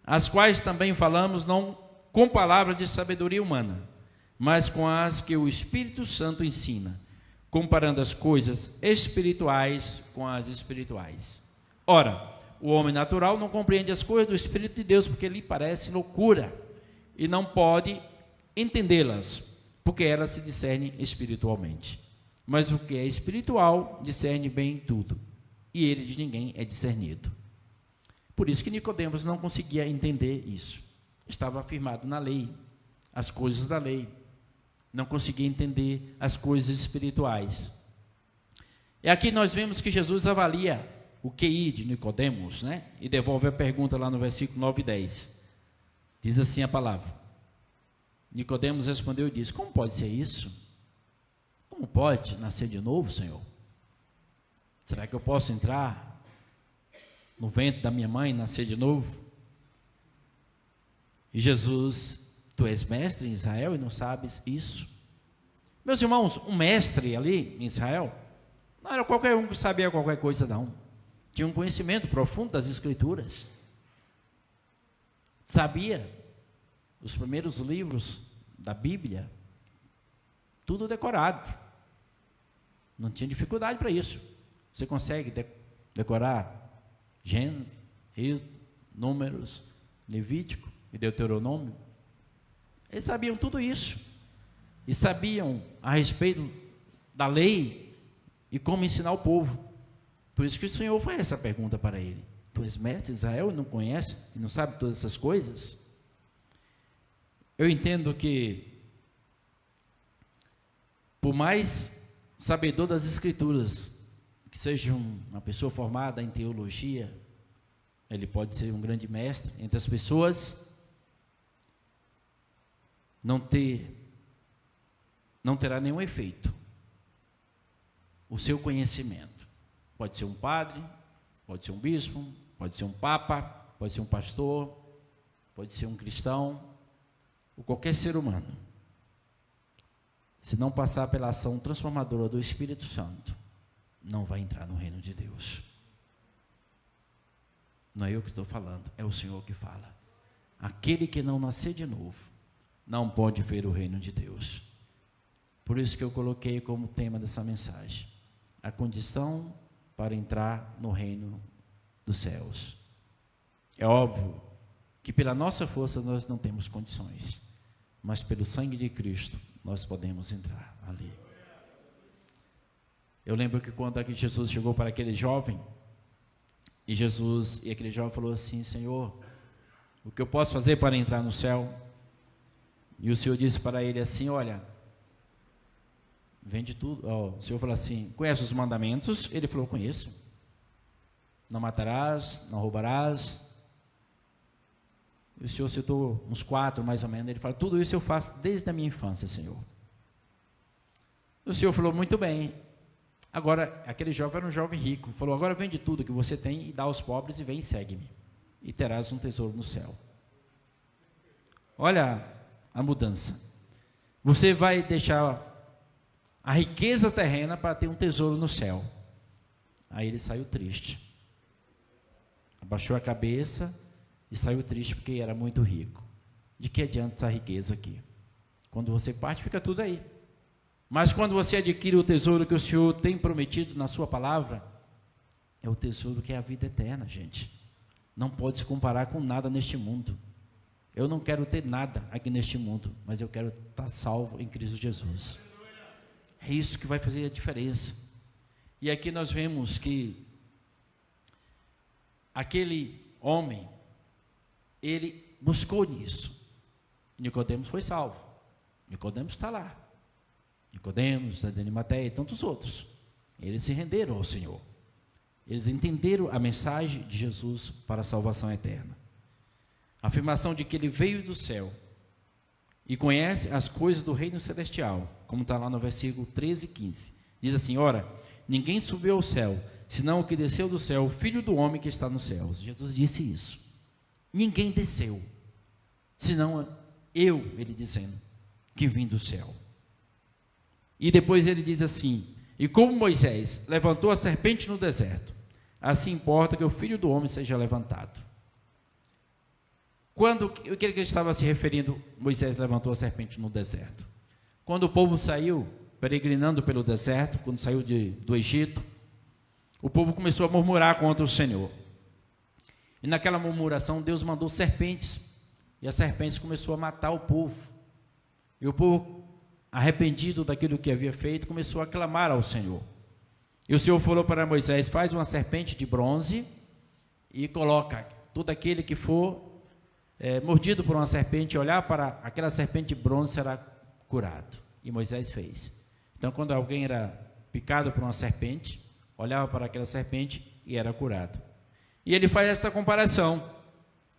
as quais também falamos não com palavras de sabedoria humana, mas com as que o Espírito Santo ensina, comparando as coisas espirituais com as espirituais. Ora, o homem natural não compreende as coisas do Espírito de Deus, porque lhe parece loucura, e não pode entendê-las, porque elas se discernem espiritualmente. Mas o que é espiritual discerne bem tudo, e ele de ninguém é discernido. Por isso que Nicodemos não conseguia entender isso. Estava afirmado na lei, as coisas da lei. Não conseguia entender as coisas espirituais. E aqui nós vemos que Jesus avalia o QI de Nicodemos, né? E devolve a pergunta lá no versículo 9 e 10. Diz assim a palavra: Nicodemos respondeu e disse: como pode ser isso? Como pode nascer de novo, Senhor? Será que eu posso entrar no ventre da minha mãe e nascer de novo? E Jesus: tu és mestre em Israel e não sabes isso? Meus irmãos, um mestre ali em Israel não era qualquer um que sabia qualquer coisa, não. Tinha um conhecimento profundo das Escrituras. Sabia os primeiros livros da Bíblia, tudo decorado. Não tinha dificuldade para isso. Você consegue decorar Gênesis, Êxodo, Números, Levítico e Deuteronômio? Eles sabiam tudo isso. E sabiam a respeito da lei e como ensinar o povo. Por isso que o Senhor faz essa pergunta para ele: tu és mestre de Israel e não conhece, e não sabe todas essas coisas? Eu entendo que, por mais sabedor das Escrituras, que seja uma pessoa formada em teologia, ele pode ser um grande mestre entre as pessoas, não terá nenhum efeito o seu conhecimento. Pode ser um padre, pode ser um bispo, pode ser um papa, pode ser um pastor, pode ser um cristão, ou qualquer ser humano. Se não passar pela ação transformadora do Espírito Santo, não vai entrar no reino de Deus. Não é eu que estou falando, é o Senhor que fala. Aquele que não nascer de novo, não pode ver o reino de Deus. Por isso que eu coloquei como tema dessa mensagem: a condição para entrar no reino dos céus. É óbvio que pela nossa força nós não temos condições, mas pelo sangue de Cristo nós podemos entrar ali. Eu lembro que quando aqui Jesus chegou para aquele jovem, e aquele jovem falou assim: Senhor, o que eu posso fazer para entrar no céu? E o Senhor disse para ele assim: olha, vende tudo. O Senhor falou assim: conhece os mandamentos? Ele falou: conheço. Não matarás, não roubarás. E o Senhor citou uns 4 mais ou menos. Ele falou: tudo isso eu faço desde a minha infância, Senhor. O Senhor falou: muito bem. Agora, aquele jovem era um jovem rico. Falou: agora vende tudo que você tem e dá aos pobres e vem e segue-me, e terás um tesouro no céu. Olha a mudança. Você vai deixar a riqueza terrena para ter um tesouro no céu. Aí ele saiu triste, abaixou a cabeça e saiu triste porque era muito rico. De que adianta essa riqueza aqui? Quando você parte, fica tudo aí. Mas quando você adquire o tesouro que o Senhor tem prometido na sua palavra, é o tesouro que é a vida eterna, gente. Não pode se comparar com nada neste mundo. Eu não quero ter nada aqui neste mundo, mas eu quero estar salvo em Cristo Jesus. É isso que vai fazer a diferença. E aqui nós vemos que aquele homem, ele buscou nisso. Nicodemos foi salvo. Nicodemos está lá. Nicodemos, Arimateia e tantos outros. Eles se renderam ao Senhor. Eles entenderam a mensagem de Jesus para a salvação eterna. A afirmação de que ele veio do céu e conhece as coisas do reino celestial, como está lá no versículo 13 e 15, Diz assim: ora, ninguém subiu ao céu, senão o que desceu do céu, o Filho do homem que está nos céus. Jesus disse isso. Ninguém desceu, senão eu, ele dizendo, que vim do céu. E depois ele diz assim: e como Moisés levantou a serpente no deserto, assim importa que o Filho do homem seja levantado. O que ele estava se referindo? Moisés levantou a serpente no deserto. Quando o povo saiu peregrinando pelo deserto, quando saiu do Egito, o povo começou a murmurar contra o Senhor. E naquela murmuração Deus mandou serpentes, e as serpentes começou a matar o povo. E o povo, arrependido daquilo que havia feito, começou a clamar ao Senhor. E o Senhor falou para Moisés: faz uma serpente de bronze e coloca todo aquele que for mordido por uma serpente, olhar para aquela serpente de bronze, será curado. E Moisés fez. Então, quando alguém era picado por uma serpente, olhava para aquela serpente e era curado. E ele faz essa comparação,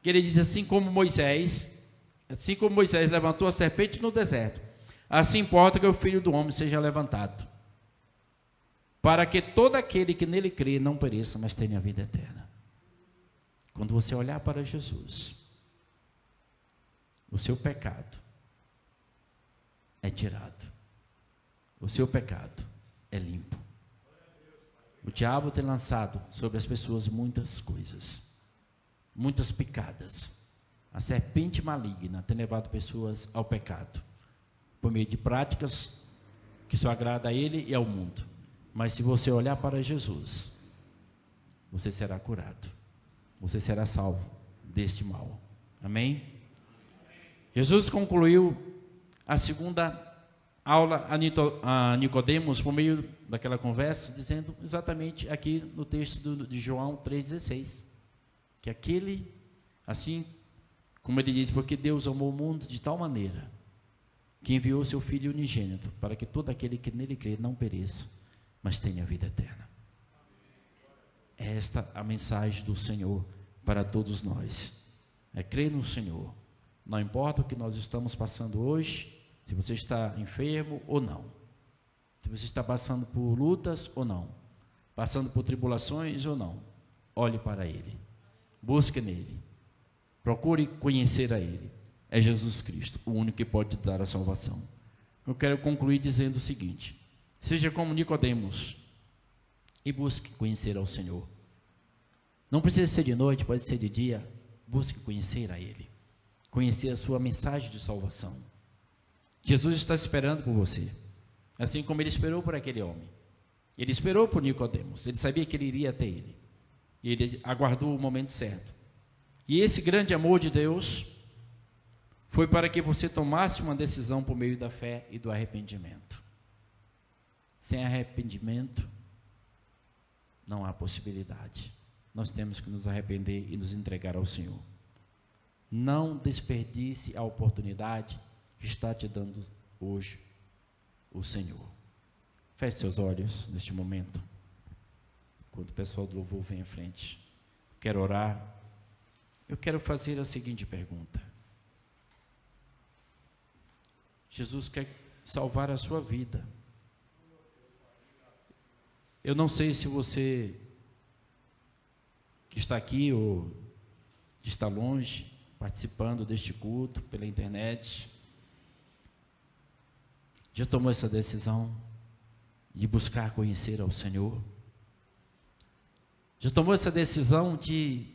que ele diz: assim como Moisés levantou a serpente no deserto, assim importa que o Filho do homem seja levantado, para que todo aquele que nele crê não pereça, mas tenha a vida eterna. Quando você olhar para Jesus, o seu pecado é tirado, o seu pecado é limpo. O diabo tem lançado sobre as pessoas muitas coisas, muitas picadas. A serpente maligna tem levado pessoas ao pecado, por meio de práticas que só agrada a ele e ao mundo. Mas se você olhar para Jesus, você será curado, você será salvo deste mal. Amém? Jesus concluiu a segunda aula a Nicodemos por meio daquela conversa, dizendo exatamente aqui no texto de João 3,16, que aquele, assim como ele diz, porque Deus amou o mundo de tal maneira que enviou seu Filho unigênito, para que todo aquele que nele crê não pereça, mas tenha vida eterna. É esta a mensagem do Senhor para todos nós, é crer no Senhor. Não importa o que nós estamos passando hoje, se você está enfermo ou não, se você está passando por lutas ou não, passando por tribulações ou não, olhe para Ele, busque nele, procure conhecer a Ele. É Jesus Cristo, o único que pode te dar a salvação. Eu quero concluir dizendo o seguinte: seja como Nicodemos e busque conhecer ao Senhor. Não precisa ser de noite, pode ser de dia. Busque conhecer a Ele, conhecer a sua mensagem de salvação. Jesus está esperando por você, assim como Ele esperou por aquele homem. Ele esperou por Nicodemos, Ele sabia que ele iria até Ele, e Ele aguardou o momento certo. E esse grande amor de Deus foi para que você tomasse uma decisão por meio da fé e do arrependimento. Sem arrependimento, não há possibilidade. Nós temos que nos arrepender e nos entregar ao Senhor. Não desperdice a oportunidade que está te dando hoje o Senhor. Feche seus olhos neste momento, quando o pessoal do louvor vem à frente. Quero orar. Eu quero fazer a seguinte pergunta: Jesus quer salvar a sua vida. Eu não sei se você que está aqui ou que está longe, participando deste culto pela internet, já tomou essa decisão de buscar conhecer ao Senhor? Já tomou essa decisão de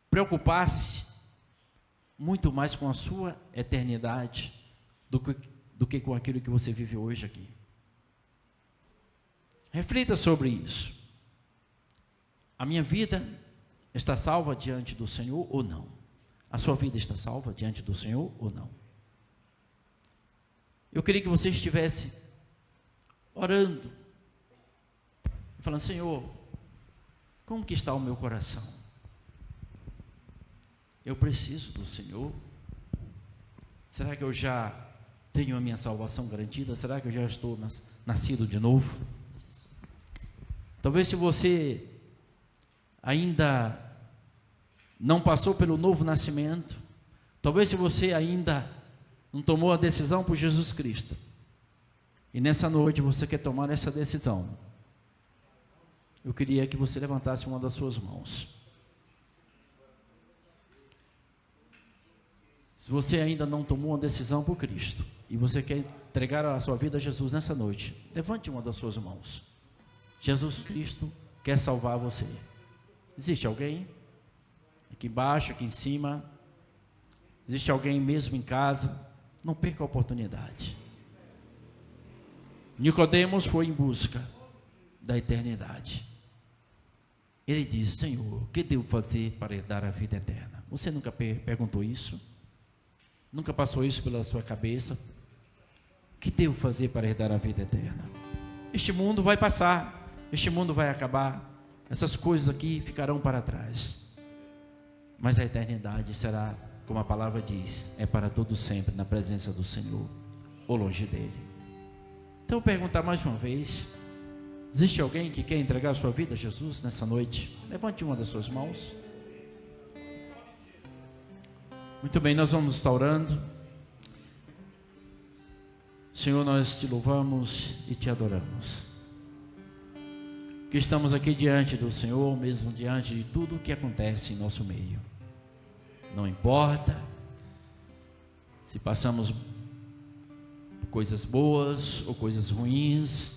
preocupar-se muito mais com a sua eternidade do que com aquilo que você vive hoje aqui? Reflita sobre isso. A minha vida está salva diante do Senhor ou não? A sua vida está salva diante do Senhor ou não? Eu queria que você estivesse orando, falando: Senhor, como que está o meu coração? Eu preciso do Senhor? Será que eu já tenho a minha salvação garantida? Será que eu já estou nascido de novo? Talvez, se você ainda não passou pelo novo nascimento, talvez se você ainda não tomou a decisão por Jesus Cristo, e nessa noite você quer tomar essa decisão, eu queria que você levantasse uma das suas mãos. Se você ainda não tomou uma decisão por Cristo, e você quer entregar a sua vida a Jesus nessa noite, levante uma das suas mãos. Jesus Cristo quer salvar você. Existe alguém? Aqui embaixo, aqui em cima. Existe alguém mesmo em casa? Não perca a oportunidade. Nicodemos foi em busca da eternidade. Ele disse: Senhor, o que devo fazer para herdar a vida eterna? Você nunca perguntou isso? Nunca passou isso pela sua cabeça? O que devo fazer para herdar a vida eterna? Este mundo vai passar, este mundo vai acabar, essas coisas aqui ficarão para trás, mas a eternidade será, como a palavra diz, é para todo sempre na presença do Senhor, ou longe dele. Então eu vou perguntar mais uma vez: existe alguém que quer entregar a sua vida a Jesus nessa noite? Levante uma das suas mãos. Muito bem, nós vamos estar orando. Senhor, nós te louvamos e te adoramos, que estamos aqui diante do Senhor, mesmo diante de tudo o que acontece em nosso meio. Não importa se passamos por coisas boas ou coisas ruins,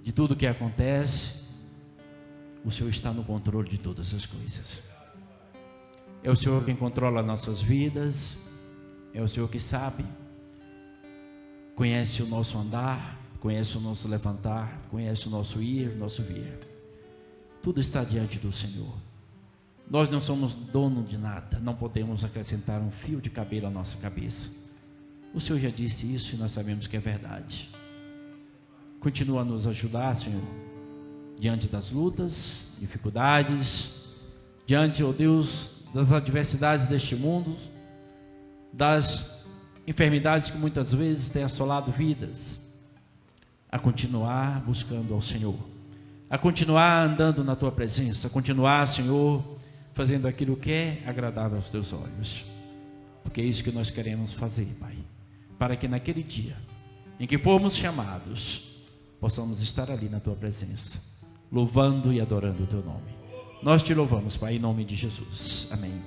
de tudo que acontece, o Senhor está no controle de todas as coisas. É o Senhor quem controla nossas vidas, é o Senhor que sabe, conhece o nosso andar, conhece o nosso levantar, conhece o nosso ir, o nosso vir. Tudo está diante do Senhor. Nós não somos dono de nada, não podemos acrescentar um fio de cabelo à nossa cabeça. O Senhor já disse isso e nós sabemos que é verdade. Continua a nos ajudar, Senhor, diante das lutas, dificuldades, diante, ó Deus, das adversidades deste mundo, das enfermidades que muitas vezes têm assolado vidas, a continuar buscando ao Senhor, a continuar andando na Tua presença, a continuar, Senhor, fazendo aquilo que é agradável aos Teus olhos, porque é isso que nós queremos fazer, Pai, para que naquele dia em que formos chamados, possamos estar ali na Tua presença, louvando e adorando o Teu nome. Nós te louvamos, Pai, em nome de Jesus, amém.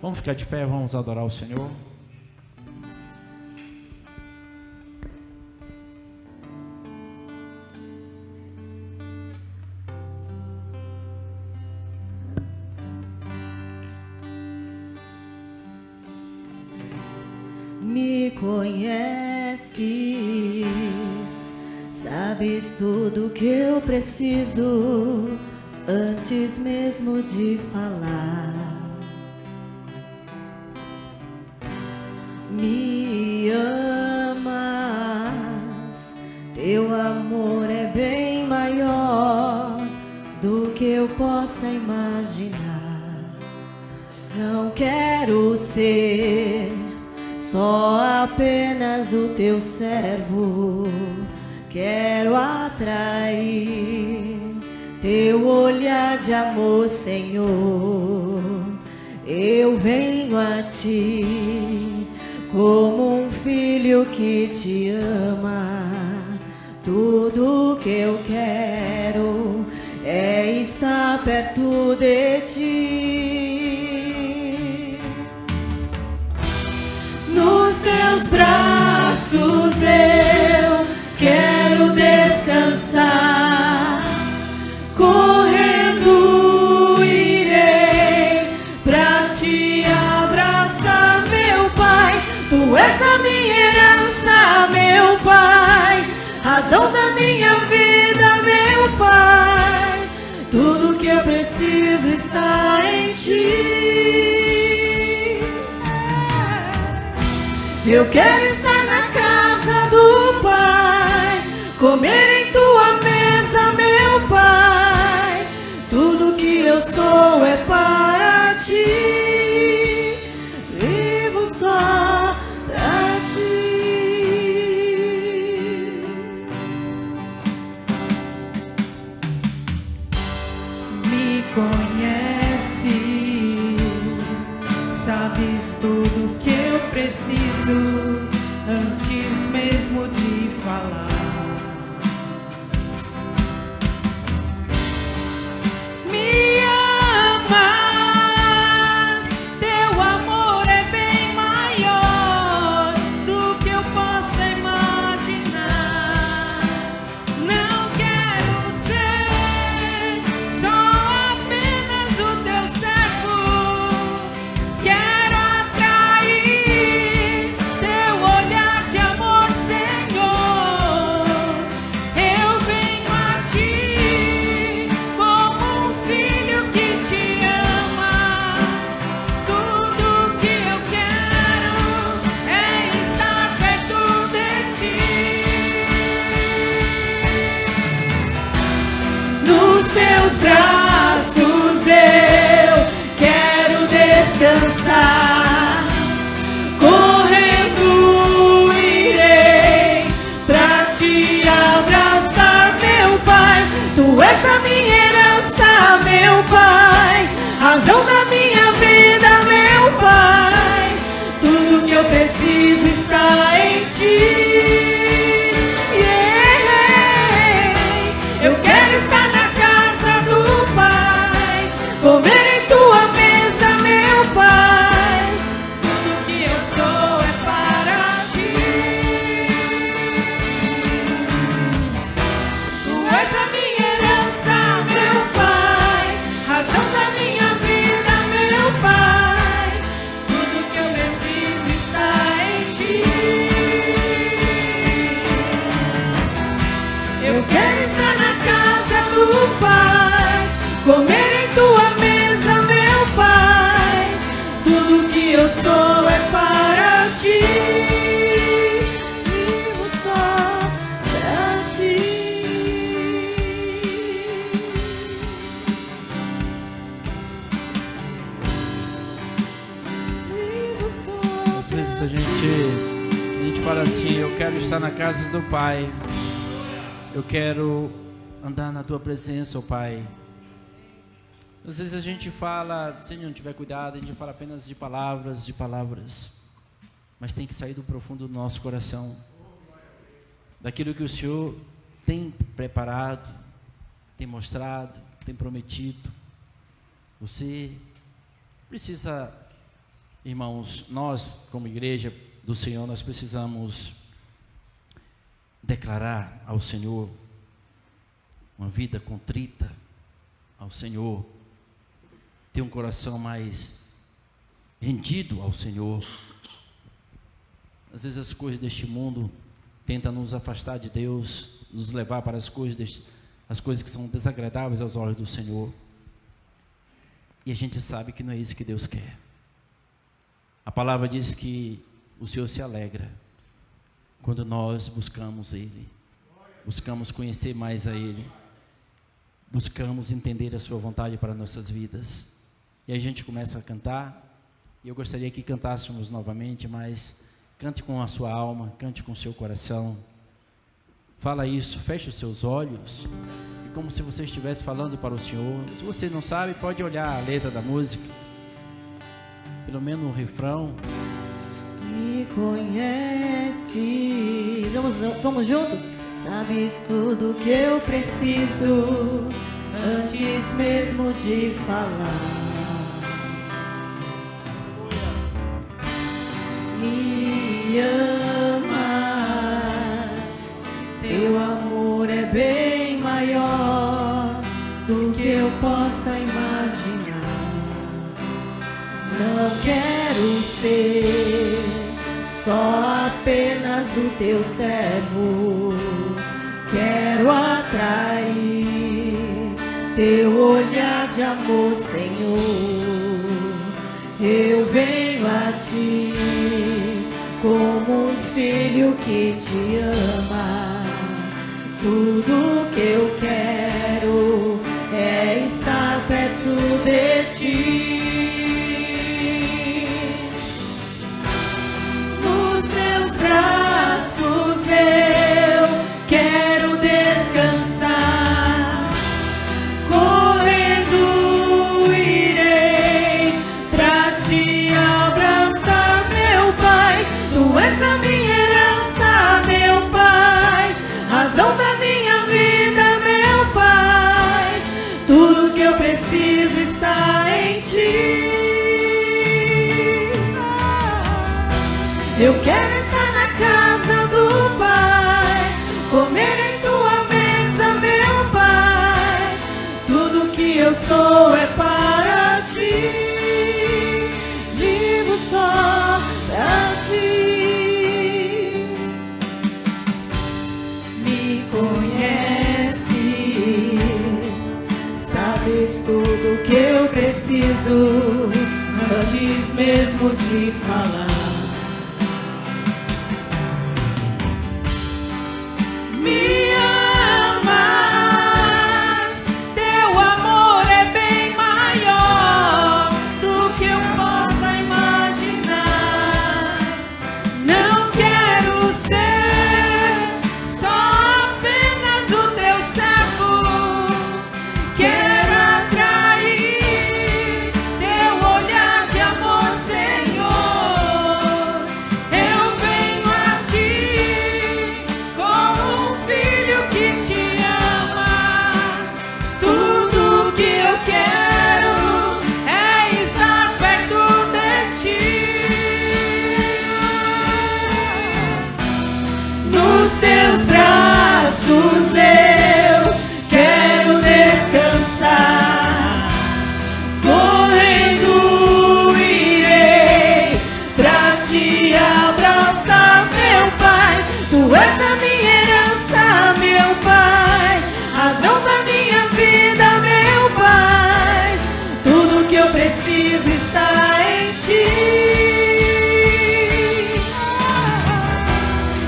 Vamos ficar de pé, vamos adorar o Senhor. Me conheces, sabes tudo que eu preciso antes mesmo de falar. Me amas, teu amor é bem maior do que eu possa imaginar. Não quero ser só apenas o teu servo, quero atrair teu olhar de amor, Senhor. Eu venho a ti como um filho que te ama. Tudo que eu quero é estar perto de ti. Nos teus braços eu quero descansar. Correndo irei pra te abraçar, meu Pai. Tu és a minha herança, meu Pai, razão da minha vida, meu Pai. Tudo que eu preciso está em ti. Eu quero estar na casa do Pai, comer em tua mesa, meu Pai. Tudo que eu sou é para ti, vivo só pra ti. Me conheces, sabes tudo que eu preciso antes mesmo de falar. Me amas, teu amor é bem maior do que eu possa imaginar. Não quero ser só apenas o teu servo. Quero atrair teu olhar de amor, Senhor. Eu venho a ti como um filho que te ama. Tudo que eu quero é estar perto de ti. Nos teus braços eu quero descansar. Correndo irei pra te abraçar, meu Pai. Tu és a minha herança, meu Pai. Razão da minha vida, meu Pai. Tudo que eu preciso está em ti. Eu quero estar na casa do Pai, comer em tua mesa, meu Pai. Tudo que eu sou é para ti. Tu és a minha herança, meu Pai. Razão da minha vida, meu Pai. Tudo que eu preciso está em ti. Eu quero estar na casa do Pai, comer em tua mesa, meu Pai. Tudo que eu sou é para ti. Vivo só pra ti. Vivo só Às vezes a gente fala assim: eu quero estar na casa do Pai. Eu quero andar na tua presença, ó Pai. Às vezes a gente fala, se não tiver cuidado, a gente fala apenas de palavras. Mas tem que sair do profundo do nosso coração, daquilo que o Senhor tem preparado, tem mostrado, tem prometido. Você precisa, irmãos, nós como igreja do Senhor, nós precisamos declarar ao Senhor uma vida contrita ao Senhor, ter um coração mais rendido ao Senhor. Às vezes as coisas deste mundo tentam nos afastar de Deus, nos levar para as coisas que são desagradáveis aos olhos do Senhor, e a gente sabe que não é isso que Deus quer. A palavra diz que o Senhor se alegra quando nós buscamos Ele, buscamos conhecer mais a Ele, buscamos entender a sua vontade para nossas vidas. E a gente começa a cantar, e eu gostaria que cantássemos novamente, mas cante com a sua alma, cante com o seu coração. Fala isso, feche os seus olhos, e como se você estivesse falando para o Senhor. Se você não sabe, pode olhar a letra da música, pelo menos o refrão. Me conheces. Vamos juntos? Sabes tudo que eu preciso antes mesmo de falar. Me amas, teu amor é bem maior do que eu possa imaginar. Não quero ser só apenas o teu servo. Quero atrair teu olhar de amor, Senhor. Eu venho a ti como um filho que te ama. Tudo que eu quero é estar perto de ti. Nos teus braços eu quero descansar. Correndo irei pra te abraçar, meu Pai. Tu és a minha herança, tudo que eu preciso antes mesmo de falar. Me amas, teu amor é bem maior do que eu possa imaginar. Não quero ser só apenas o teu servo, quero atrair teu olhar de amor, Senhor. Eu venho a ti como um filho que te ama. Tudo que eu quero é estar perto de ti. Nos teus braços eu quero descansar. Correndo irei pra te abraçar, meu Pai. Tu és a minha herança, meu Pai, razão da minha vida, meu Pai. Tudo que eu preciso está em ti.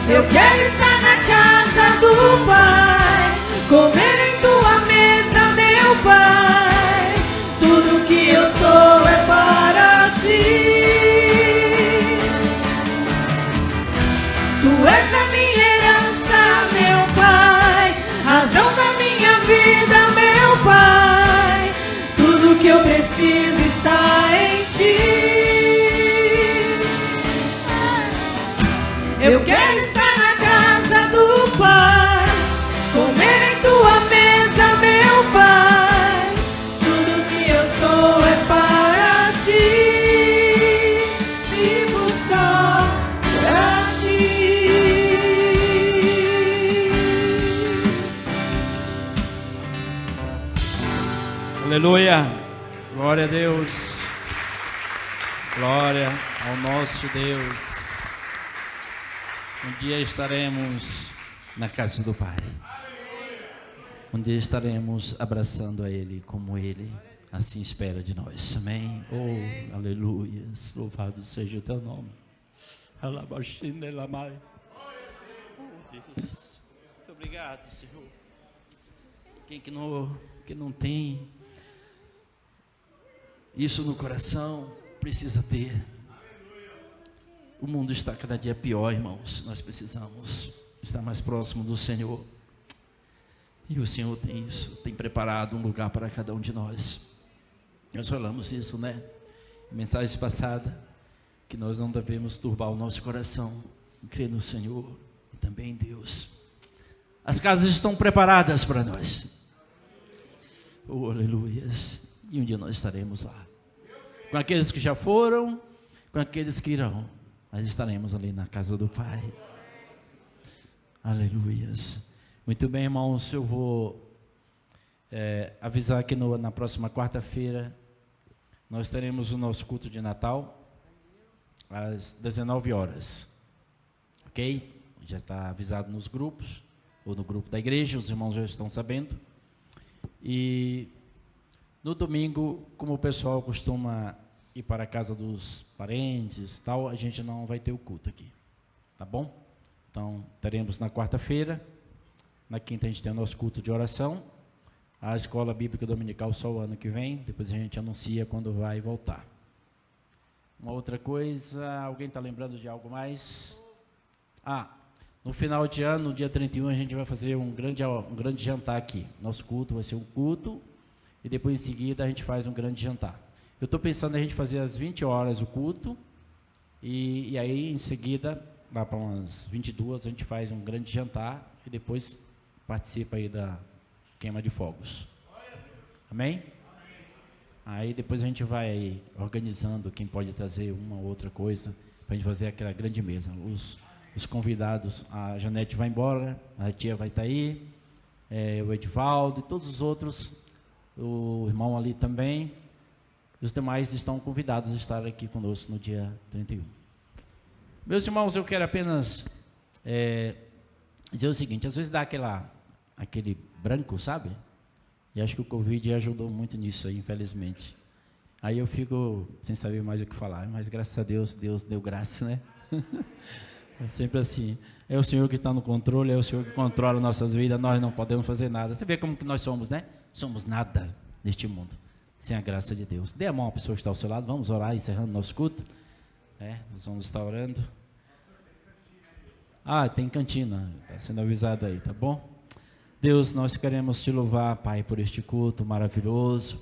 Eu quero estar na casa do Pai, comer em tua mesa, meu Pai. Tudo que eu sou é para ti. Tu és a minha herança, meu Pai, razão da minha vida, meu Pai. Tudo que eu preciso está em ti. Eu quero estar na casa do Pai, comer em tua mesa, meu Pai. Tudo que eu sou é para ti. Vivo só pra ti. Aleluia, glória a Deus, glória ao nosso Deus. Um dia estaremos na casa do Pai, um dia estaremos abraçando a Ele como Ele assim espera de nós, amém? Oh, aleluia, louvado seja o teu nome. Alabaxina, Elamai. Oh, Deus, muito obrigado, Senhor. Quem que não tem isso no coração, precisa ter. O mundo está cada dia pior, irmãos. Nós precisamos estar mais próximo do Senhor. E o Senhor tem isso, tem preparado um lugar para cada um de nós. Nós falamos isso, né? Mensagem passada, que nós não devemos turbar o nosso coração, crer no Senhor e também em Deus. As casas estão preparadas para nós. Oh, aleluias. E um dia nós estaremos lá, com aqueles que já foram, com aqueles que irão. Nós estaremos ali na casa do Pai. Aleluias. Muito bem, irmãos, eu vou avisar que na próxima quarta-feira nós teremos o nosso culto de Natal às 19 horas. Ok? Já está avisado nos grupos, ou no grupo da igreja, os irmãos já estão sabendo. E no domingo, como o pessoal costuma ir para a casa dos parentes e tal, a gente não vai ter o culto aqui, tá bom? Então, teremos na quarta-feira, na quinta a gente tem o nosso culto de oração, a escola bíblica dominical só o ano que vem, depois a gente anuncia quando vai voltar. Uma outra coisa, alguém está lembrando de algo mais? No final de ano, no dia 31, a gente vai fazer um grande jantar aqui. Nosso culto vai ser um culto, e depois em seguida a gente faz um grande jantar. Eu estou pensando em a gente fazer às 20 horas o culto, e aí em seguida, lá para umas 22, a gente faz um grande jantar, e depois participa aí da queima de fogos. Amém? Aí depois a gente vai organizando quem pode trazer uma ou outra coisa, para a gente fazer aquela grande mesa. Os convidados, a Janete vai embora, a tia vai estar aí, o Edivaldo e todos os outros, o irmão ali também. Os demais estão convidados a estar aqui conosco no dia 31. Meus irmãos, eu quero apenas dizer o seguinte: às vezes dá aquele branco, sabe? E acho que o Covid ajudou muito nisso aí, infelizmente. Aí eu fico sem saber mais o que falar, mas graças a Deus, Deus deu graça, né? É sempre assim. É o Senhor que está no controle, é o Senhor que controla nossas vidas, nós não podemos fazer nada. Você vê como que nós somos, né? Somos nada neste mundo, sem a graça de Deus. Dê a mão à pessoa que está ao seu lado, vamos orar, encerrando nosso culto. Nós vamos estar orando. Tem cantina, está sendo avisado aí, tá bom? Deus, nós queremos te louvar, Pai, por este culto maravilhoso,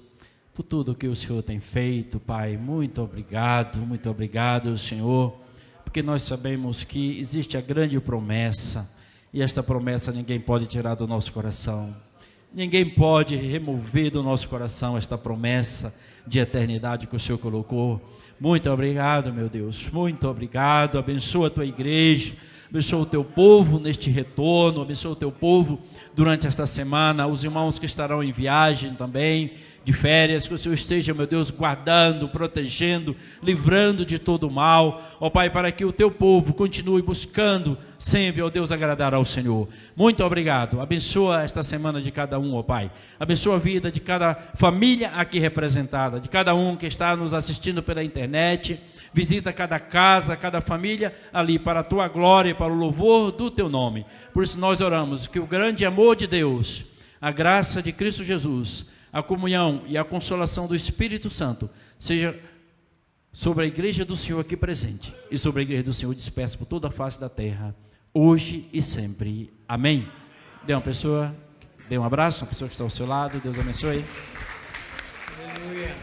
por tudo que o Senhor tem feito, Pai. Muito obrigado, Senhor, porque nós sabemos que existe a grande promessa, e esta promessa ninguém pode tirar do nosso coração, ninguém pode remover do nosso coração esta promessa de eternidade que o Senhor colocou. Muito obrigado, meu Deus, muito obrigado. Abençoa a tua igreja, abençoa o teu povo neste retorno, abençoa o teu povo durante esta semana, os irmãos que estarão em viagem também, de férias, que o Senhor esteja, meu Deus, guardando, protegendo, livrando de todo mal, ó Pai, para que o teu povo continue buscando sempre, ó Deus, agradar ao Senhor. Muito obrigado, abençoa esta semana de cada um, ó Pai, abençoa a vida de cada família aqui representada, de cada um que está nos assistindo pela internet. Visita cada casa, cada família ali para a tua glória e para o louvor do teu nome. Por isso nós oramos que o grande amor de Deus, a graça de Cristo Jesus, a comunhão e a consolação do Espírito Santo seja sobre a igreja do Senhor aqui presente e sobre a igreja do Senhor dispersa por toda a face da terra, hoje e sempre. Amém. Dê um abraço, uma pessoa que está ao seu lado. Deus abençoe. Aleluia.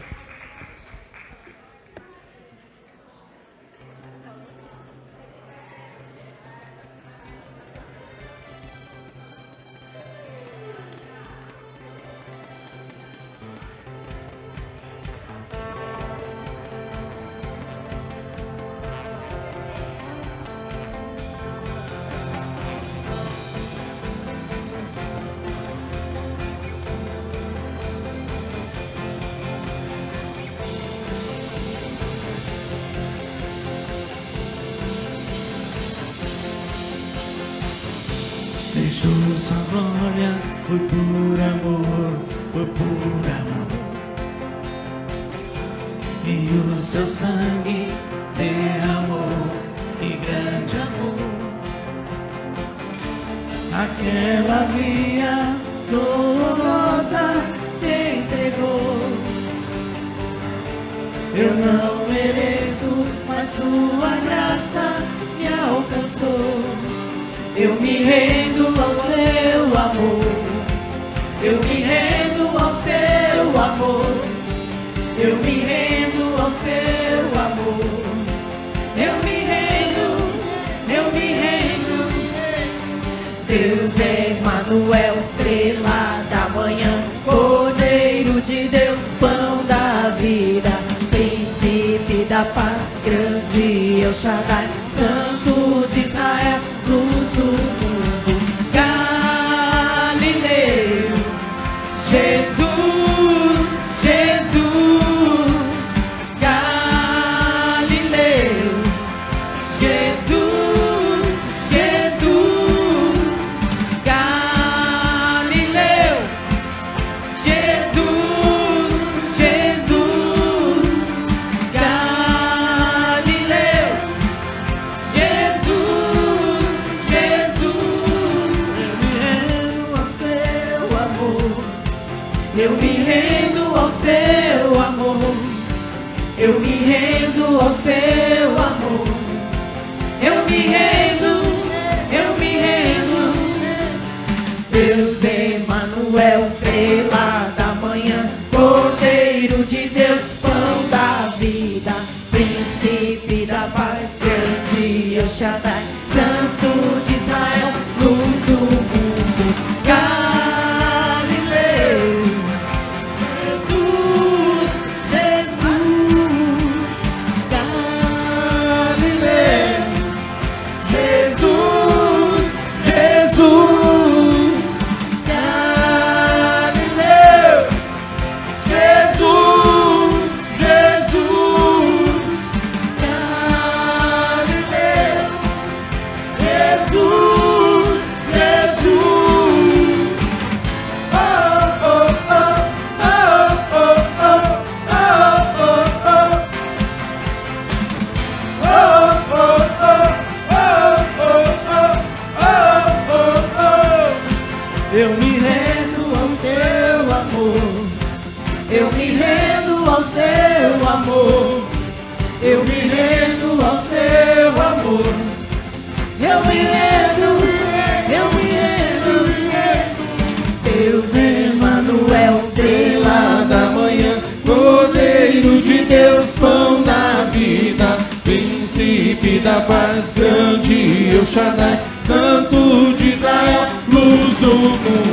Deixou sua glória, foi por amor, foi por amor. E o seu sangue derramou, que grande amor. Aquela via dolorosa se entregou. Eu não mereço, mas sua graça me alcançou. Eu me rendo ao seu amor, eu me rendo ao seu amor, eu me rendo ao seu amor, eu me rendo, eu me rendo. Deus é Emanuel, estrela da manhã, Cordeiro de Deus, pão da vida, príncipe da paz, grande El Shaddai, Santo de Israel, luz do mundo, Galileu, Jesus, Jesus, Galileu, Jesus, Jesus, Galileu, Jesus, Jesus, Galileu, Jesus, eu me rendo ao seu amor, eu me rendo ao seu amor, eu me rendo, eu me rendo. Deus Emanuel, estrela da manhã, Cordeiro de Deus, pão da vida, príncipe da paz, grande El Shaddai, Santo de Israel, luz do mundo, Galileu, Jesus, Jesus, Galileu, Jesus, Jesus, Galileu, Jesus, Jesus, Galileu, Jesus, Jesus, oh, oh, oh. Eu me rendo ao seu amor. Eu me rendo ao seu amor. Eu me rendo ao seu amor. Eu me rendo, eu me rendo. Deus Emanuel, estrela da manhã, Cordeiro de Deus, pão da vida, príncipe da paz, grande El Shaddai, Santo de Israel, luz do mundo.